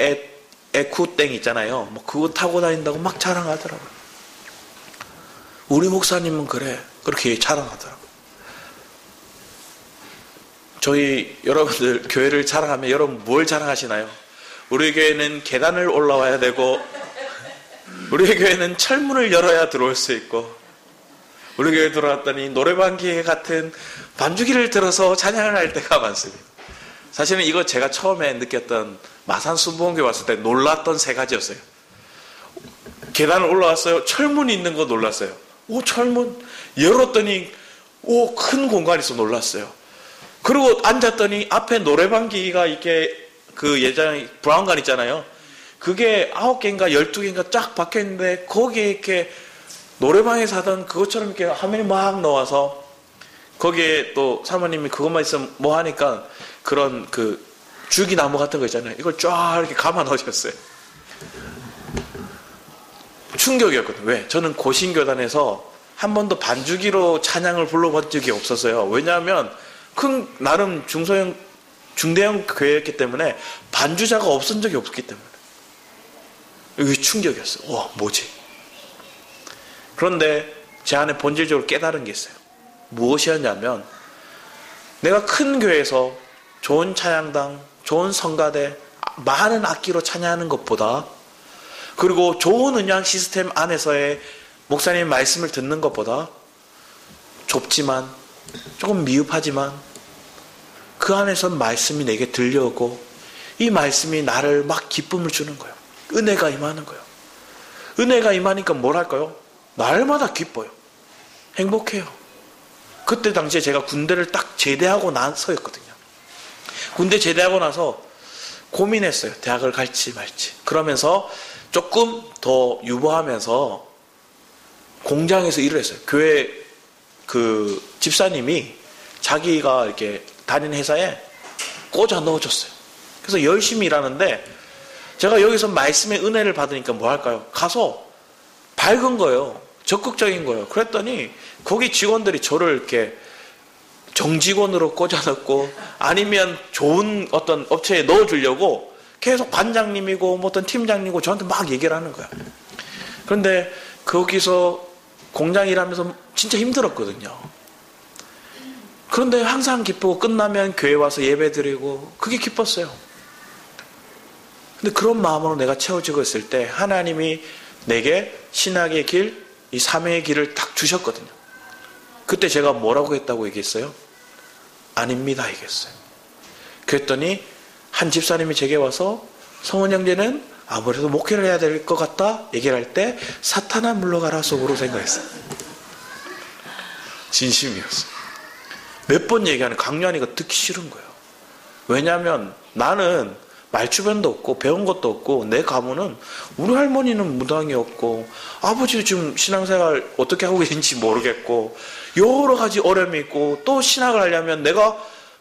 에쿠땡 있잖아요. 뭐 그거 타고 다닌다고 막 자랑하더라고요. 우리 목사님은 그래 그렇게 자랑하더라고요. 저희 여러분들 교회를 자랑하면 여러분 뭘 자랑하시나요? 우리 교회는 계단을 올라와야 되고 우리 교회는 철문을 열어야 들어올 수 있고 우리 교회 들어왔더니 노래방 기계 같은 반주기를 들어서 찬양을 할 때가 많습니다. 사실은 이거 제가 처음에 느꼈던 마산 순복음교회 왔을 때 놀랐던 세 가지였어요. 계단을 올라왔어요. 철문이 있는 거 놀랐어요. 오, 철문 열었더니 오, 큰 공간이 있어 놀랐어요. 그리고 앉았더니 앞에 노래방 기기가 이렇게 그 예전에 브라운관 있잖아요. 그게 9개인가 12개인가 쫙 박혀있는데 거기에 이렇게 노래방에서 하던 그것처럼 이렇게 화면이 막 나와서 거기에 또 사모님이 그것만 있으면 뭐 하니까 그런 그 줄기나무 같은 거 있잖아요. 이걸 쫙 이렇게 감아 넣으셨어요. 충격이었거든요. 왜? 저는 고신교단에서 한 번도 반주기로 찬양을 불러본 적이 없었어요. 왜냐하면 나름 중대형 교회였기 때문에 반주자가 없은 적이 없기 때문에. 이게 충격이었어요. 와, 뭐지? 그런데 제 안에 본질적으로 깨달은 게 있어요. 무엇이었냐면 내가 큰 교회에서 좋은 찬양당, 좋은 성가대, 많은 악기로 찬양하는 것보다, 그리고 좋은 음향 시스템 안에서의 목사님의 말씀을 듣는 것보다 좁지만 조금 미흡하지만 그 안에서 말씀이 내게 들려오고 이 말씀이 나를 막 기쁨을 주는 거예요. 은혜가 임하는 거예요. 은혜가 임하니까 뭘 할까요? 날마다 기뻐요. 행복해요. 그때 당시에 제가 군대를 딱 제대하고 나서였거든요. 군대 제대하고 나서 고민했어요. 대학을 갈지 말지. 그러면서 조금 더 유보하면서 공장에서 일을 했어요. 교회 그 집사님이 자기가 이렇게 다니는 회사에 꽂아 넣어줬어요. 그래서 열심히 일하는데 제가 여기서 말씀의 은혜를 받으니까 뭐 할까요? 가서 밝은 거예요. 적극적인 거예요. 그랬더니 거기 직원들이 저를 이렇게 정직원으로 꽂아 넣고 아니면 좋은 어떤 업체에 넣어주려고 계속 반장님이고 뭐 어떤 팀장님이고 저한테 막 얘기를 하는 거야. 그런데 거기서 공장 일하면서 진짜 힘들었거든요. 그런데 항상 기쁘고 끝나면 교회 와서 예배 드리고 그게 기뻤어요. 근데 그런 마음으로 내가 채워지고 있을 때 하나님이 내게 신학의 길, 이 사명의 길을 딱 주셨거든요. 그때 제가 뭐라고 했다고 얘기했어요? 아닙니다 얘기했어요. 그랬더니 한 집사님이 제게 와서 성은 형제는 아무래도 목회를 해야 될 것 같다 얘기를 할 때 사탄아 물러가라 속으로 생각했어요. 진심이었어요. 몇 번 얘기하는 강요하니까 듣기 싫은 거예요. 왜냐하면 나는 말주변도 없고 배운 것도 없고 내 가문은 우리 할머니는 무당이었고 아버지도 지금 신앙생활 어떻게 하고 계신지 모르겠고 여러 가지 어려움이 있고 또 신학을 하려면 내가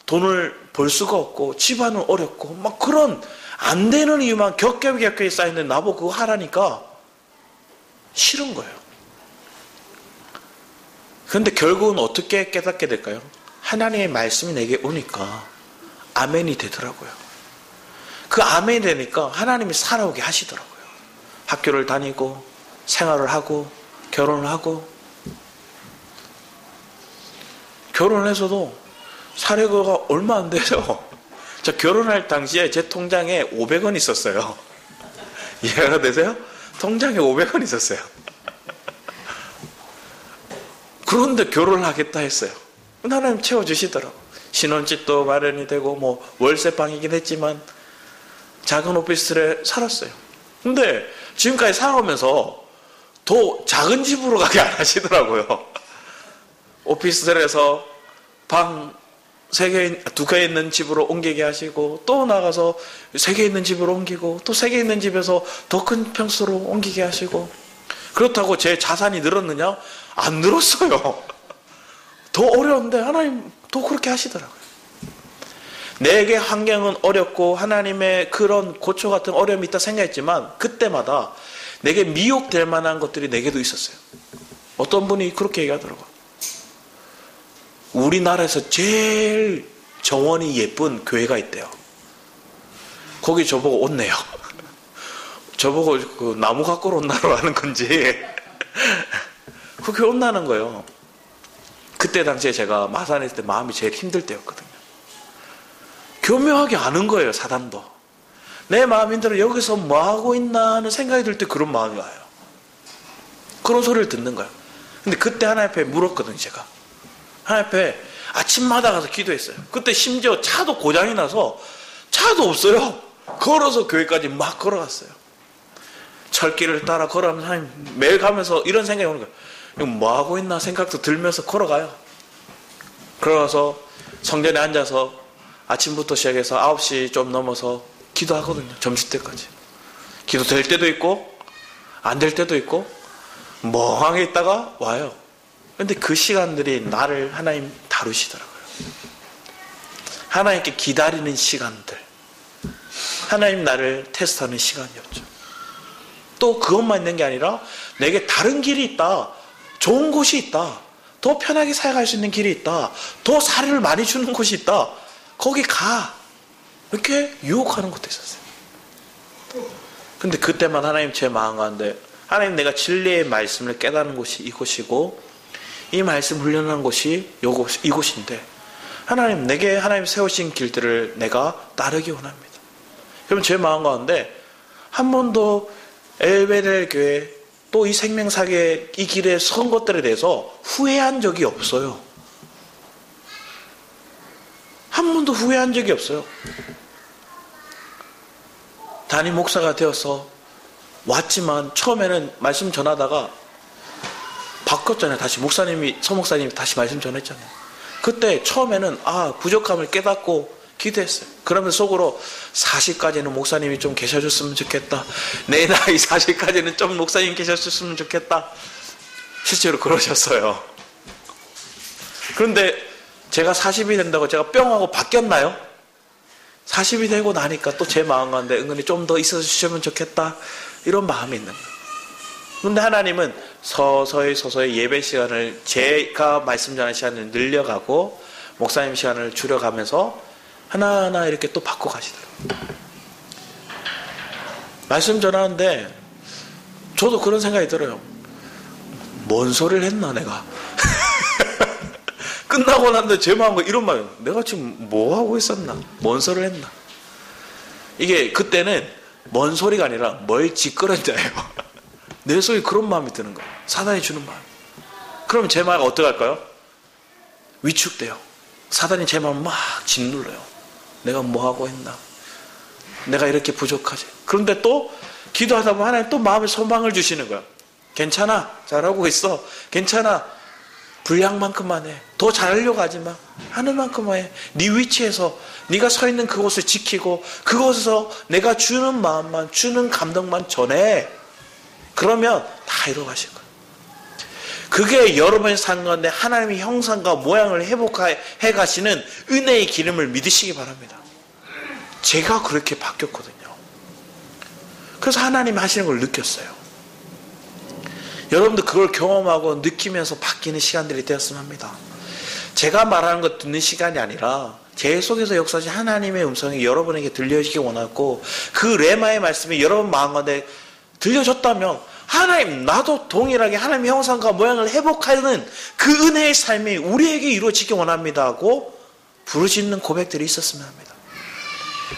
돈을 벌 수가 없고 집안은 어렵고 막 그런 안 되는 이유만 겹겹이 쌓이는데 나보고 그거 하라니까 싫은 거예요. 그런데 결국은 어떻게 깨닫게 될까요? 하나님의 말씀이 내게 오니까 아멘이 되더라고요. 그 아멘이 되니까 하나님이 살아오게 하시더라고요. 학교를 다니고 생활을 하고 결혼을 하고 결혼을 해서도 사례가 얼마 안 돼서 저 결혼할 당시에 제 통장에 500원 있었어요. 이해가 되세요? 통장에 500원 있었어요. 그런데 결혼을 하겠다 했어요. 하나님 채워주시더라고. 신혼집도 마련이 되고 뭐 월세방이긴 했지만 작은 오피스텔에 살았어요. 근데 지금까지 살아오면서 더 작은 집으로 가게 안 하시더라고요. 오피스텔에서 방 2개 있는 집으로 옮기게 하시고 또 나가서 3개 있는 집으로 옮기고 또 3개 있는 집에서 더 큰 평수로 옮기게 하시고 그렇다고 제 자산이 늘었느냐? 안 늘었어요. 더 어려운데 하나님 더 그렇게 하시더라고요. 내게 환경은 어렵고 하나님의 그런 고초 같은 어려움이 있다 생각했지만 그때마다 내게 미혹될 만한 것들이 내게도 있었어요. 어떤 분이 그렇게 얘기하더라고요. 우리나라에서 제일 정원이 예쁜 교회가 있대요. 거기 저보고 온내요. 저보고 그 나무 갖고 온나로 하는 건지 그 교회 온나는 거예요. 그때 당시에 제가 마산에 있을 때 마음이 제일 힘들 때였거든요. 교묘하게 아는 거예요. 사단도. 내 마음이 힘들어 여기서 뭐하고 있나 하는 생각이 들 때 그런 마음이 와요. 그런 소리를 듣는 거예요. 근데 그때 하나님 앞에 물었거든요. 제가 하나님 앞에 아침마다 가서 기도했어요. 그때 심지어 차도 고장이 나서 차도 없어요. 걸어서 교회까지 막 걸어갔어요. 철길을 따라 걸어가면서 하나님 매일 가면서 이런 생각이 오는 거예요. 이거 뭐하고 있나 생각도 들면서 걸어가요. 그러고서 성전에 앉아서 아침부터 시작해서 9시 좀 넘어서 기도하거든요. 점심때까지. 기도 될 때도 있고 안 될 때도 있고 멍하게 있다가 와요. 그런데 그 시간들이 나를 하나님 다루시더라고요. 하나님께 기다리는 시간들. 하나님 나를 테스트하는 시간이었죠. 또 그것만 있는 게 아니라 내게 다른 길이 있다. 좋은 곳이 있다. 더 편하게 살아갈 수 있는 길이 있다. 더 사료를 많이 주는 곳이 있다. 거기 가. 이렇게 유혹하는 것도 있었어요. 근데 그때만 하나님 제 마음 가운데 하나님 내가 진리의 말씀을 깨닫는 곳이 이곳이고 이 말씀 훈련하는 곳이 이곳인데 하나님 내게 하나님 세우신 길들을 내가 따르기 원합니다. 그럼 제 마음 가운데 한 번도 엘베델 교회 또 이 생명사계 이 길에 선 것들에 대해서 후회한 적이 없어요. 한 번도 후회한 적이 없어요. 담임 목사가 되어서 왔지만 처음에는 말씀 전하다가 바꿨잖아요. 다시 서목사님이 다시 말씀 전했잖아요. 그때 처음에는 부족함을 깨닫고 기도했어요. 그러면서 속으로 40까지는 목사님이 좀 계셔줬으면 좋겠다. 내 나이 40까지는 좀 목사님 계셔줬으면 좋겠다. 실제로 그러셨어요. 그런데 제가 40이 된다고 제가 뿅하고 바뀌었나요? 40이 되고 나니까 또 제 마음 가운데 은근히 좀 더 있어 주시면 좋겠다. 이런 마음이 있는 거예요. 그런데 하나님은 서서히 예배 시간을 제가 말씀 전하는 시간을 늘려가고 목사님 시간을 줄여가면서 하나하나 이렇게 또 바꿔가시더라고요. 말씀 전하는데 저도 그런 생각이 들어요. 뭔 소리를 했나 내가. 끝나고 났는데 제 마음과 이런 말이에요. 내가 지금 뭐 하고 있었나? 뭔 소리를 했나? 이게 그때는 뭔 소리가 아니라 뭘 짓거렸냐예요. 내 속에 그런 마음이 드는 거예요. 사단이 주는 마음. 그럼 제 마음이 어떻게 할까요? 위축돼요. 사단이 제 마음을 막 짓눌러요. 내가 뭐 하고 했나? 내가 이렇게 부족하지. 그런데 또 기도하다 보면 하나님 또 마음에 소망을 주시는 거야. 괜찮아. 잘하고 있어. 괜찮아. 분량만큼만 해. 더 잘하려고 하지 마. 하는 만큼만 해. 네 위치에서 네가 서 있는 그곳을 지키고 그곳에서 내가 주는 마음만 주는 감동만 전해. 그러면 다 이루어가실 거예요. 그게 여러분의 삶 가운데 하나님의 형상과 모양을 회복해 가시는 은혜의 기름을 믿으시기 바랍니다. 제가 그렇게 바뀌었거든요. 그래서 하나님이 하시는 걸 느꼈어요. 여러분도 그걸 경험하고 느끼면서 바뀌는 시간들이 되었으면 합니다. 제가 말하는 것 듣는 시간이 아니라 제 속에서 역사하신 하나님의 음성이 여러분에게 들려지기 원하고 그 레마의 말씀이 여러분 마음 가운데 들려졌다면 하나님 나도 동일하게 하나님의 형상과 모양을 회복하는 그 은혜의 삶이 우리에게 이루어지기 원합니다 하고 부르짖는 고백들이 있었으면 합니다.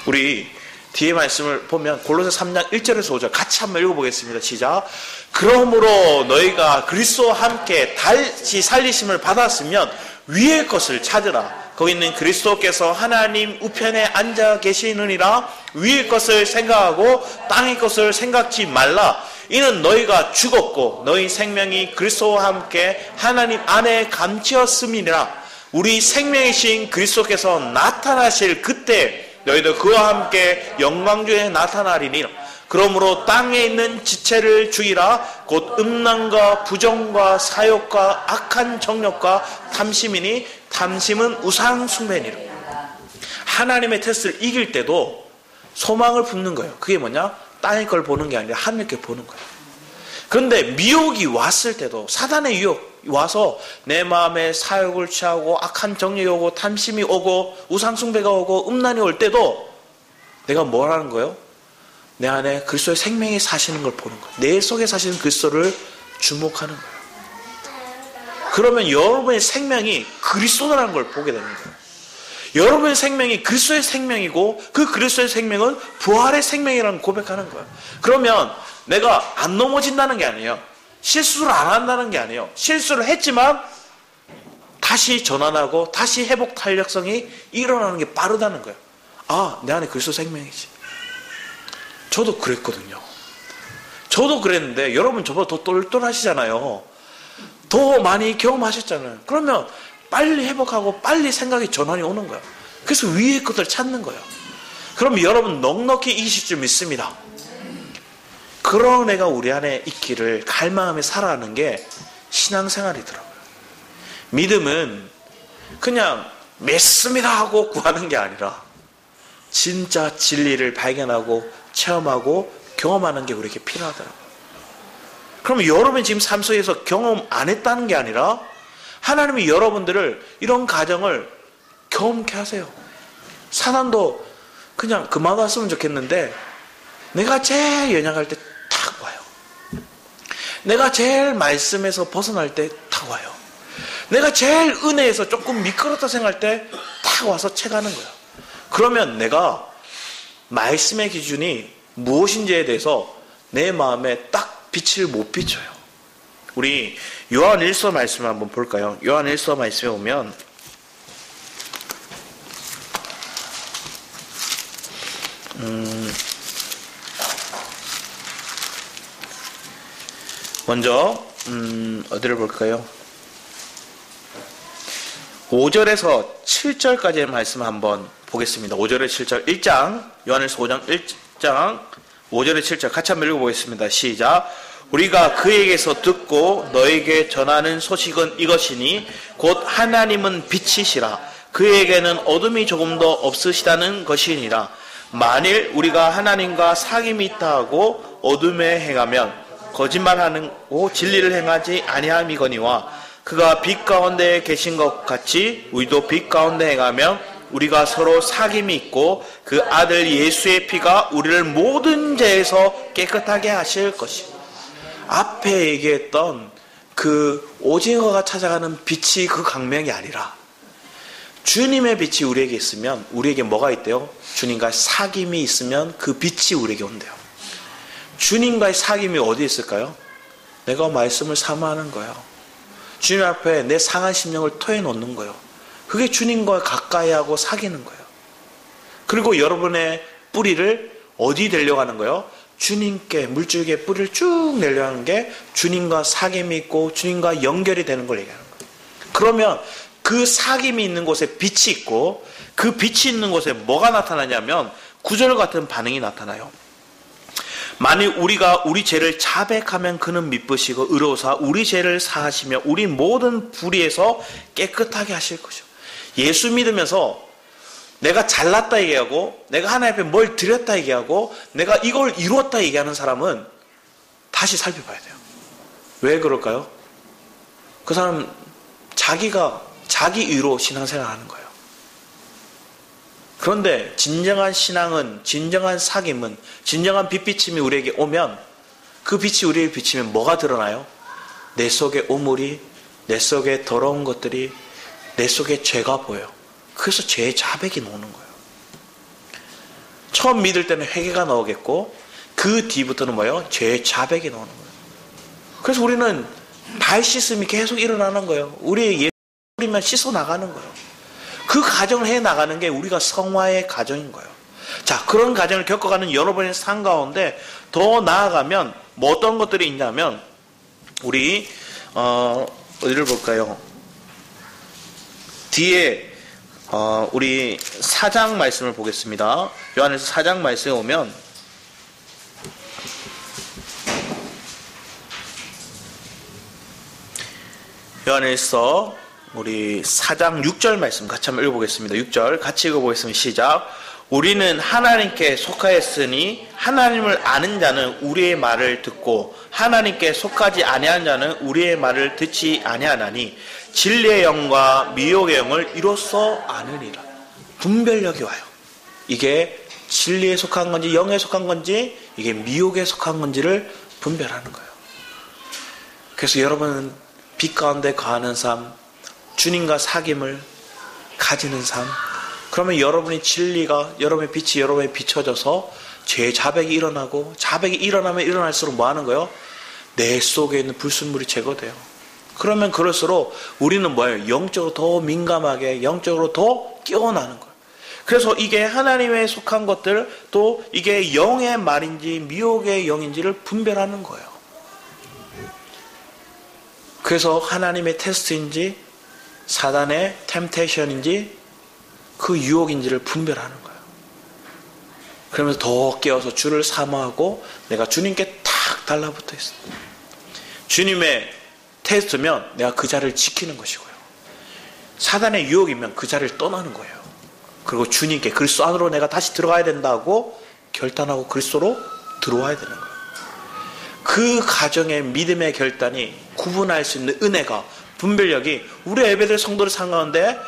우리 뒤에 말씀을 보면 골로새 3장 1절에서 5절 같이 한번 읽어보겠습니다. 시작. 그러므로 너희가 그리스도와 함께 다시 살리심을 받았으면 위의 것을 찾으라. 거기 있는 그리스도께서 하나님 우편에 앉아 계시느니라. 위의 것을 생각하고 땅의 것을 생각지 말라. 이는 너희가 죽었고 너희 생명이 그리스도와 함께 하나님 안에 감추었음이니라. 우리 생명이신 그리스도께서 나타나실 그때 너희도 그와 함께 영광중에 나타나리니 그러므로 땅에 있는 지체를 죽이라. 곧 음란과 부정과 사욕과 악한 정욕과 탐심이니 탐심은 우상 숭배니라. 하나님의 테스트를 이길 때도 소망을 품는 거예요. 그게 뭐냐? 땅의 걸 보는 게 아니라 하늘 걸 보는 거예요. 그런데 미혹이 왔을 때도 사단의 유혹 와서 내 마음에 사욕을 취하고 악한 정욕이 오고 탐심이 오고 우상숭배가 오고 음란이 올 때도 내가 뭘 하는 거예요? 내 안에 그리스도의 생명이 사시는 걸 보는 거예요. 내 속에 사시는 그리스도를 주목하는 거예요. 그러면 여러분의 생명이 그리스도라는 걸 보게 되는 거예요. 여러분의 생명이 그리스도의 생명이고 그 그리스도의 생명은 부활의 생명이라는 고백하는 거예요. 그러면 내가 안 넘어진다는 게 아니에요. 실수를 안 한다는 게 아니에요. 실수를 했지만 다시 전환하고 다시 회복 탄력성이 일어나는 게 빠르다는 거예요. 아, 내 안에 그리스도 생명이지. 저도 그랬거든요. 저도 그랬는데 여러분 저보다 더 똘똘하시잖아요. 더 많이 경험하셨잖아요. 그러면 빨리 회복하고 빨리 생각이 전환이 오는 거예요. 그래서 위의 것을 찾는 거예요. 그럼 여러분 넉넉히 이기실 줄 믿습니다. 그런 애가 우리 안에 있기를 갈망하며 살아가는 게 신앙생활이더라고요. 믿음은 그냥 믿습니다 하고 구하는 게 아니라 진짜 진리를 발견하고 체험하고 경험하는 게 우리에게 필요하더라고요. 그러면 여러분이 지금 삶 속에서 경험 안 했다는 게 아니라 하나님이 여러분들을 이런 가정을 경험케 하세요. 사단도 그냥 그만 왔으면 좋겠는데 내가 제일 연약할 때 탁 와요. 내가 제일 말씀에서 벗어날 때 탁 와요. 내가 제일 은혜에서 조금 미끄럽다 생각할 때 탁 와서 채가는 거예요. 그러면 내가 말씀의 기준이 무엇인지에 대해서 내 마음에 딱 빛을 못 비춰요. 우리 요한 1서 말씀을 한번 볼까요? 요한 1서 말씀에 오면 먼저 어디를 볼까요? 5절에서 7절까지의 말씀을 한번 보겠습니다. 5절에 7절 1장 요한일서 5장 1장 5절에 7절 같이 한번 읽어보겠습니다. 시작. 우리가 그에게서 듣고 너에게 전하는 소식은 이것이니 곧 하나님은 빛이시라 그에게는 어둠이 조금도 없으시다는 것이니라. 만일 우리가 하나님과 사귐이 있다 하고 어둠에 행하면 거짓말하고 진리를 행하지 아니함이거니와 그가 빛 가운데 계신 것 같이 우리도 빛 가운데 행하면 우리가 서로 사귐이 있고 그 아들 예수의 피가 우리를 모든 죄에서 깨끗하게 하실 것이다. 앞에 얘기했던 그 오징어가 찾아가는 빛이 그 강명이 아니라 주님의 빛이 우리에게 있으면 우리에게 뭐가 있대요? 주님과 사귐이 있으면 그 빛이 우리에게 온대요. 주님과의 사귐이 어디 있을까요? 내가 말씀을 사모하는 거예요. 주님 앞에 내 상한 심령을 토해놓는 거예요. 그게 주님과 가까이하고 사귀는 거예요. 그리고 여러분의 뿌리를 어디 내려고 하는 거예요? 주님께 물줄기에 뿌리를 쭉 내려고 하는 게 주님과 사귐이 있고 주님과 연결이 되는 걸 얘기하는 거예요. 그러면 그 사귐이 있는 곳에 빛이 있고 그 빛이 있는 곳에 뭐가 나타나냐면 구절 같은 반응이 나타나요. 만일 우리가 우리 죄를 자백하면 그는 미쁘시고 의로우사 우리 죄를 사하시며 우리 모든 불의에서 깨끗하게 하실 것이요. 예수 믿으면서 내가 잘났다 얘기하고 내가 하나님 앞에 뭘 드렸다 얘기하고 내가 이걸 이루었다 얘기하는 사람은 다시 살펴봐야 돼요. 왜 그럴까요? 그 사람은 자기 의로 신앙생활을 하는 거예요. 그런데 진정한 신앙은, 진정한 사귐은, 진정한 빛비침이 우리에게 오면 그 빛이 우리에게 비치면 뭐가 드러나요? 내 속에 오물이, 내 속에 더러운 것들이, 내 속에 죄가 보여요. 그래서 죄의 자백이 나오는 거예요. 처음 믿을 때는 회개가 나오겠고 그 뒤부터는 뭐예요? 죄의 자백이 나오는 거예요. 그래서 우리는 발 씻음이 계속 일어나는 거예요. 우리의 예수 우리만 씻어 나가는 거예요. 그 과정을 해 나가는 게 우리가 성화의 과정인 거예요. 자, 그런 과정을 겪어가는 여러분의 삶 가운데 더 나아가면 뭐 어떤 것들이 있냐면 우리 어디를 볼까요? 뒤에 우리 4장 말씀을 보겠습니다. 요한일서 4장 말씀에 오면 요한일서 우리 4장 6절 말씀 같이 한번 읽어보겠습니다. 6절 같이 읽어보겠습니다. 시작. 우리는 하나님께 속하였으니 하나님을 아는 자는 우리의 말을 듣고 하나님께 속하지 아니한 자는 우리의 말을 듣지 아니하나니 진리의 영과 미혹의 영을 이로써 아느니라. 분별력이 와요. 이게 진리에 속한 건지 영에 속한 건지 이게 미혹에 속한 건지를 분별하는 거예요. 그래서 여러분은 빛 가운데 거하는 삶, 주님과 사귐을 가지는 삶, 그러면 여러분의 진리가, 여러분의 빛이 여러분에 비춰져서 죄의 자백이 일어나고, 자백이 일어나면 일어날수록 뭐 하는 거예요? 내 속에 있는 불순물이 제거돼요. 그러면 그럴수록 우리는 뭐예요? 영적으로 더 민감하게, 영적으로 더 깨어나는 거예요. 그래서 이게 하나님에 속한 것들, 또 이게 영의 말인지 미혹의 영인지를 분별하는 거예요. 그래서 하나님의 테스트인지 사단의 템테이션인지 그 유혹인지를 분별하는 거예요. 그러면서 더 깨어서 주를 사모하고 내가 주님께 탁 달라붙어 있어. 주님의 테스트면 내가 그 자리를 지키는 것이고요. 사단의 유혹이면 그 자리를 떠나는 거예요. 그리고 주님께 그리스도 안으로 내가 다시 들어가야 된다고 결단하고 그리스도로 들어와야 되는 거예요. 그 가정의 믿음의 결단이 구분할 수 있는 은혜가, 분별력이 우리 예배들 성도들 상가운데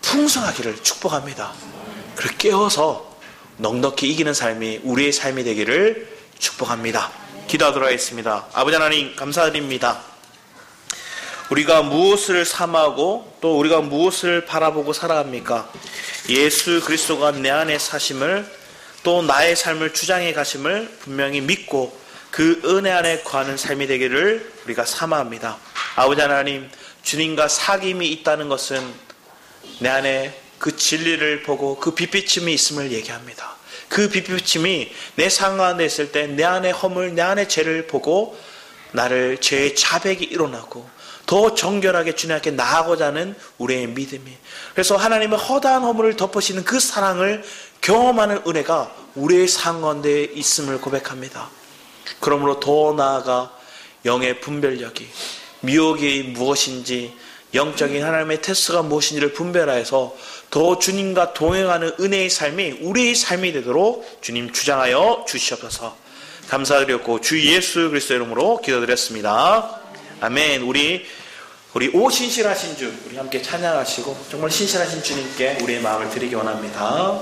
풍성하기를 축복합니다. 그를 깨워서 넉넉히 이기는 삶이 우리의 삶이 되기를 축복합니다. 기도하도록 하겠습니다. 아버지 하나님 감사드립니다. 우리가 무엇을 삼하고 또 우리가 무엇을 바라보고 살아갑니까? 예수 그리스도가 내 안에 사심을, 또 나의 삶을 주장해 가심을 분명히 믿고 그 은혜 안에 거하는 삶이 되기를 우리가 사모합니다. 아버지 하나님, 주님과 사귐이 있다는 것은 내 안에 그 진리를 보고 그 빛비침이 있음을 얘기합니다. 그 빛비침이 내 삶 가운데 있을 때 내 안에 허물, 내 안에 죄를 보고 나를 죄의 자백이 일어나고 더 정결하게 주님께 나아가고자 하는 우리의 믿음이, 그래서 하나님의 허다한 허물을 덮으시는 그 사랑을 경험하는 은혜가 우리의 삶 가운데 있음을 고백합니다. 그러므로 더 나아가 영의 분별력이, 미혹이 무엇인지, 영적인 하나님의 테스트가 무엇인지를 분별하여서 더 주님과 동행하는 은혜의 삶이 우리의 삶이 되도록 주님 주장하여 주시옵소서. 감사드렸고 주 예수 그리스도의 이름으로 기도드렸습니다. 아멘. 우리 오 신실하신 주, 우리 함께 찬양하시고 정말 신실하신 주님께 우리의 마음을 드리기 원합니다.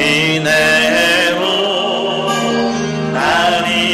인내로 나니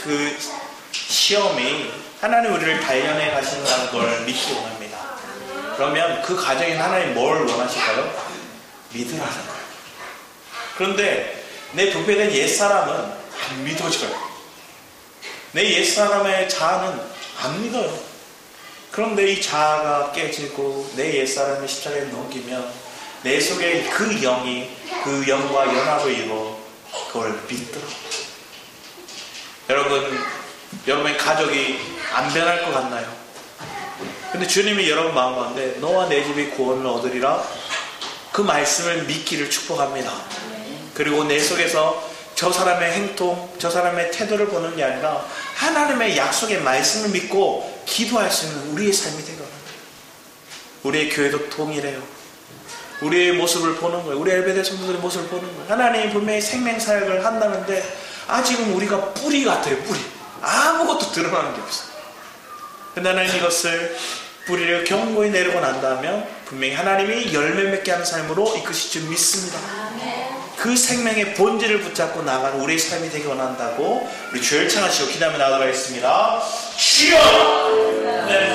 그 시험이 하나님 우리를 단련해 가신다는 걸 믿기 원합니다. 그러면 그 과정에 하나님 뭘 원하실까요? 믿으라는 거예요. 그런데 내 부패된 옛사람은 안 믿어져요. 내 옛사람의 자아는 안 믿어요. 그런데 이 자아가 깨지고 내 옛사람의 십자가에 넘기면 내 속에 그 영이 그 영과 연합을 이루어 그걸 믿더라고요. 여러분의 가족이 안 변할 것 같나요? 근데 주님이 여러분 마음 가운데 너와 내 집이 구원을 얻으리라 그 말씀을 믿기를 축복합니다. 그리고 내 속에서 저 사람의 행동, 저 사람의 태도를 보는 게 아니라 하나님의 약속의 말씀을 믿고 기도할 수 있는 우리의 삶이 되거든요. 우리의 교회도 동일해요. 우리의 모습을 보는 거예요. 우리 엘베데 성도들의 모습을 보는 거예요. 하나님이 분명히 생명사역을 한다는데 아직은 우리가 뿌리 같아요. 뿌리. 아무것도 드러나는 게 없어요. 근데 하나님 이것을 뿌리를 견고히 내리고 난다면 분명히 하나님이 열매 맺게 하는 삶으로 이끄실 줄 믿습니다. 그 생명의 본질을 붙잡고 나가는 우리의 삶이 되기 원한다고 우리 주여 찬양하시고 기도하며 나아가겠습니다. 주여! 네.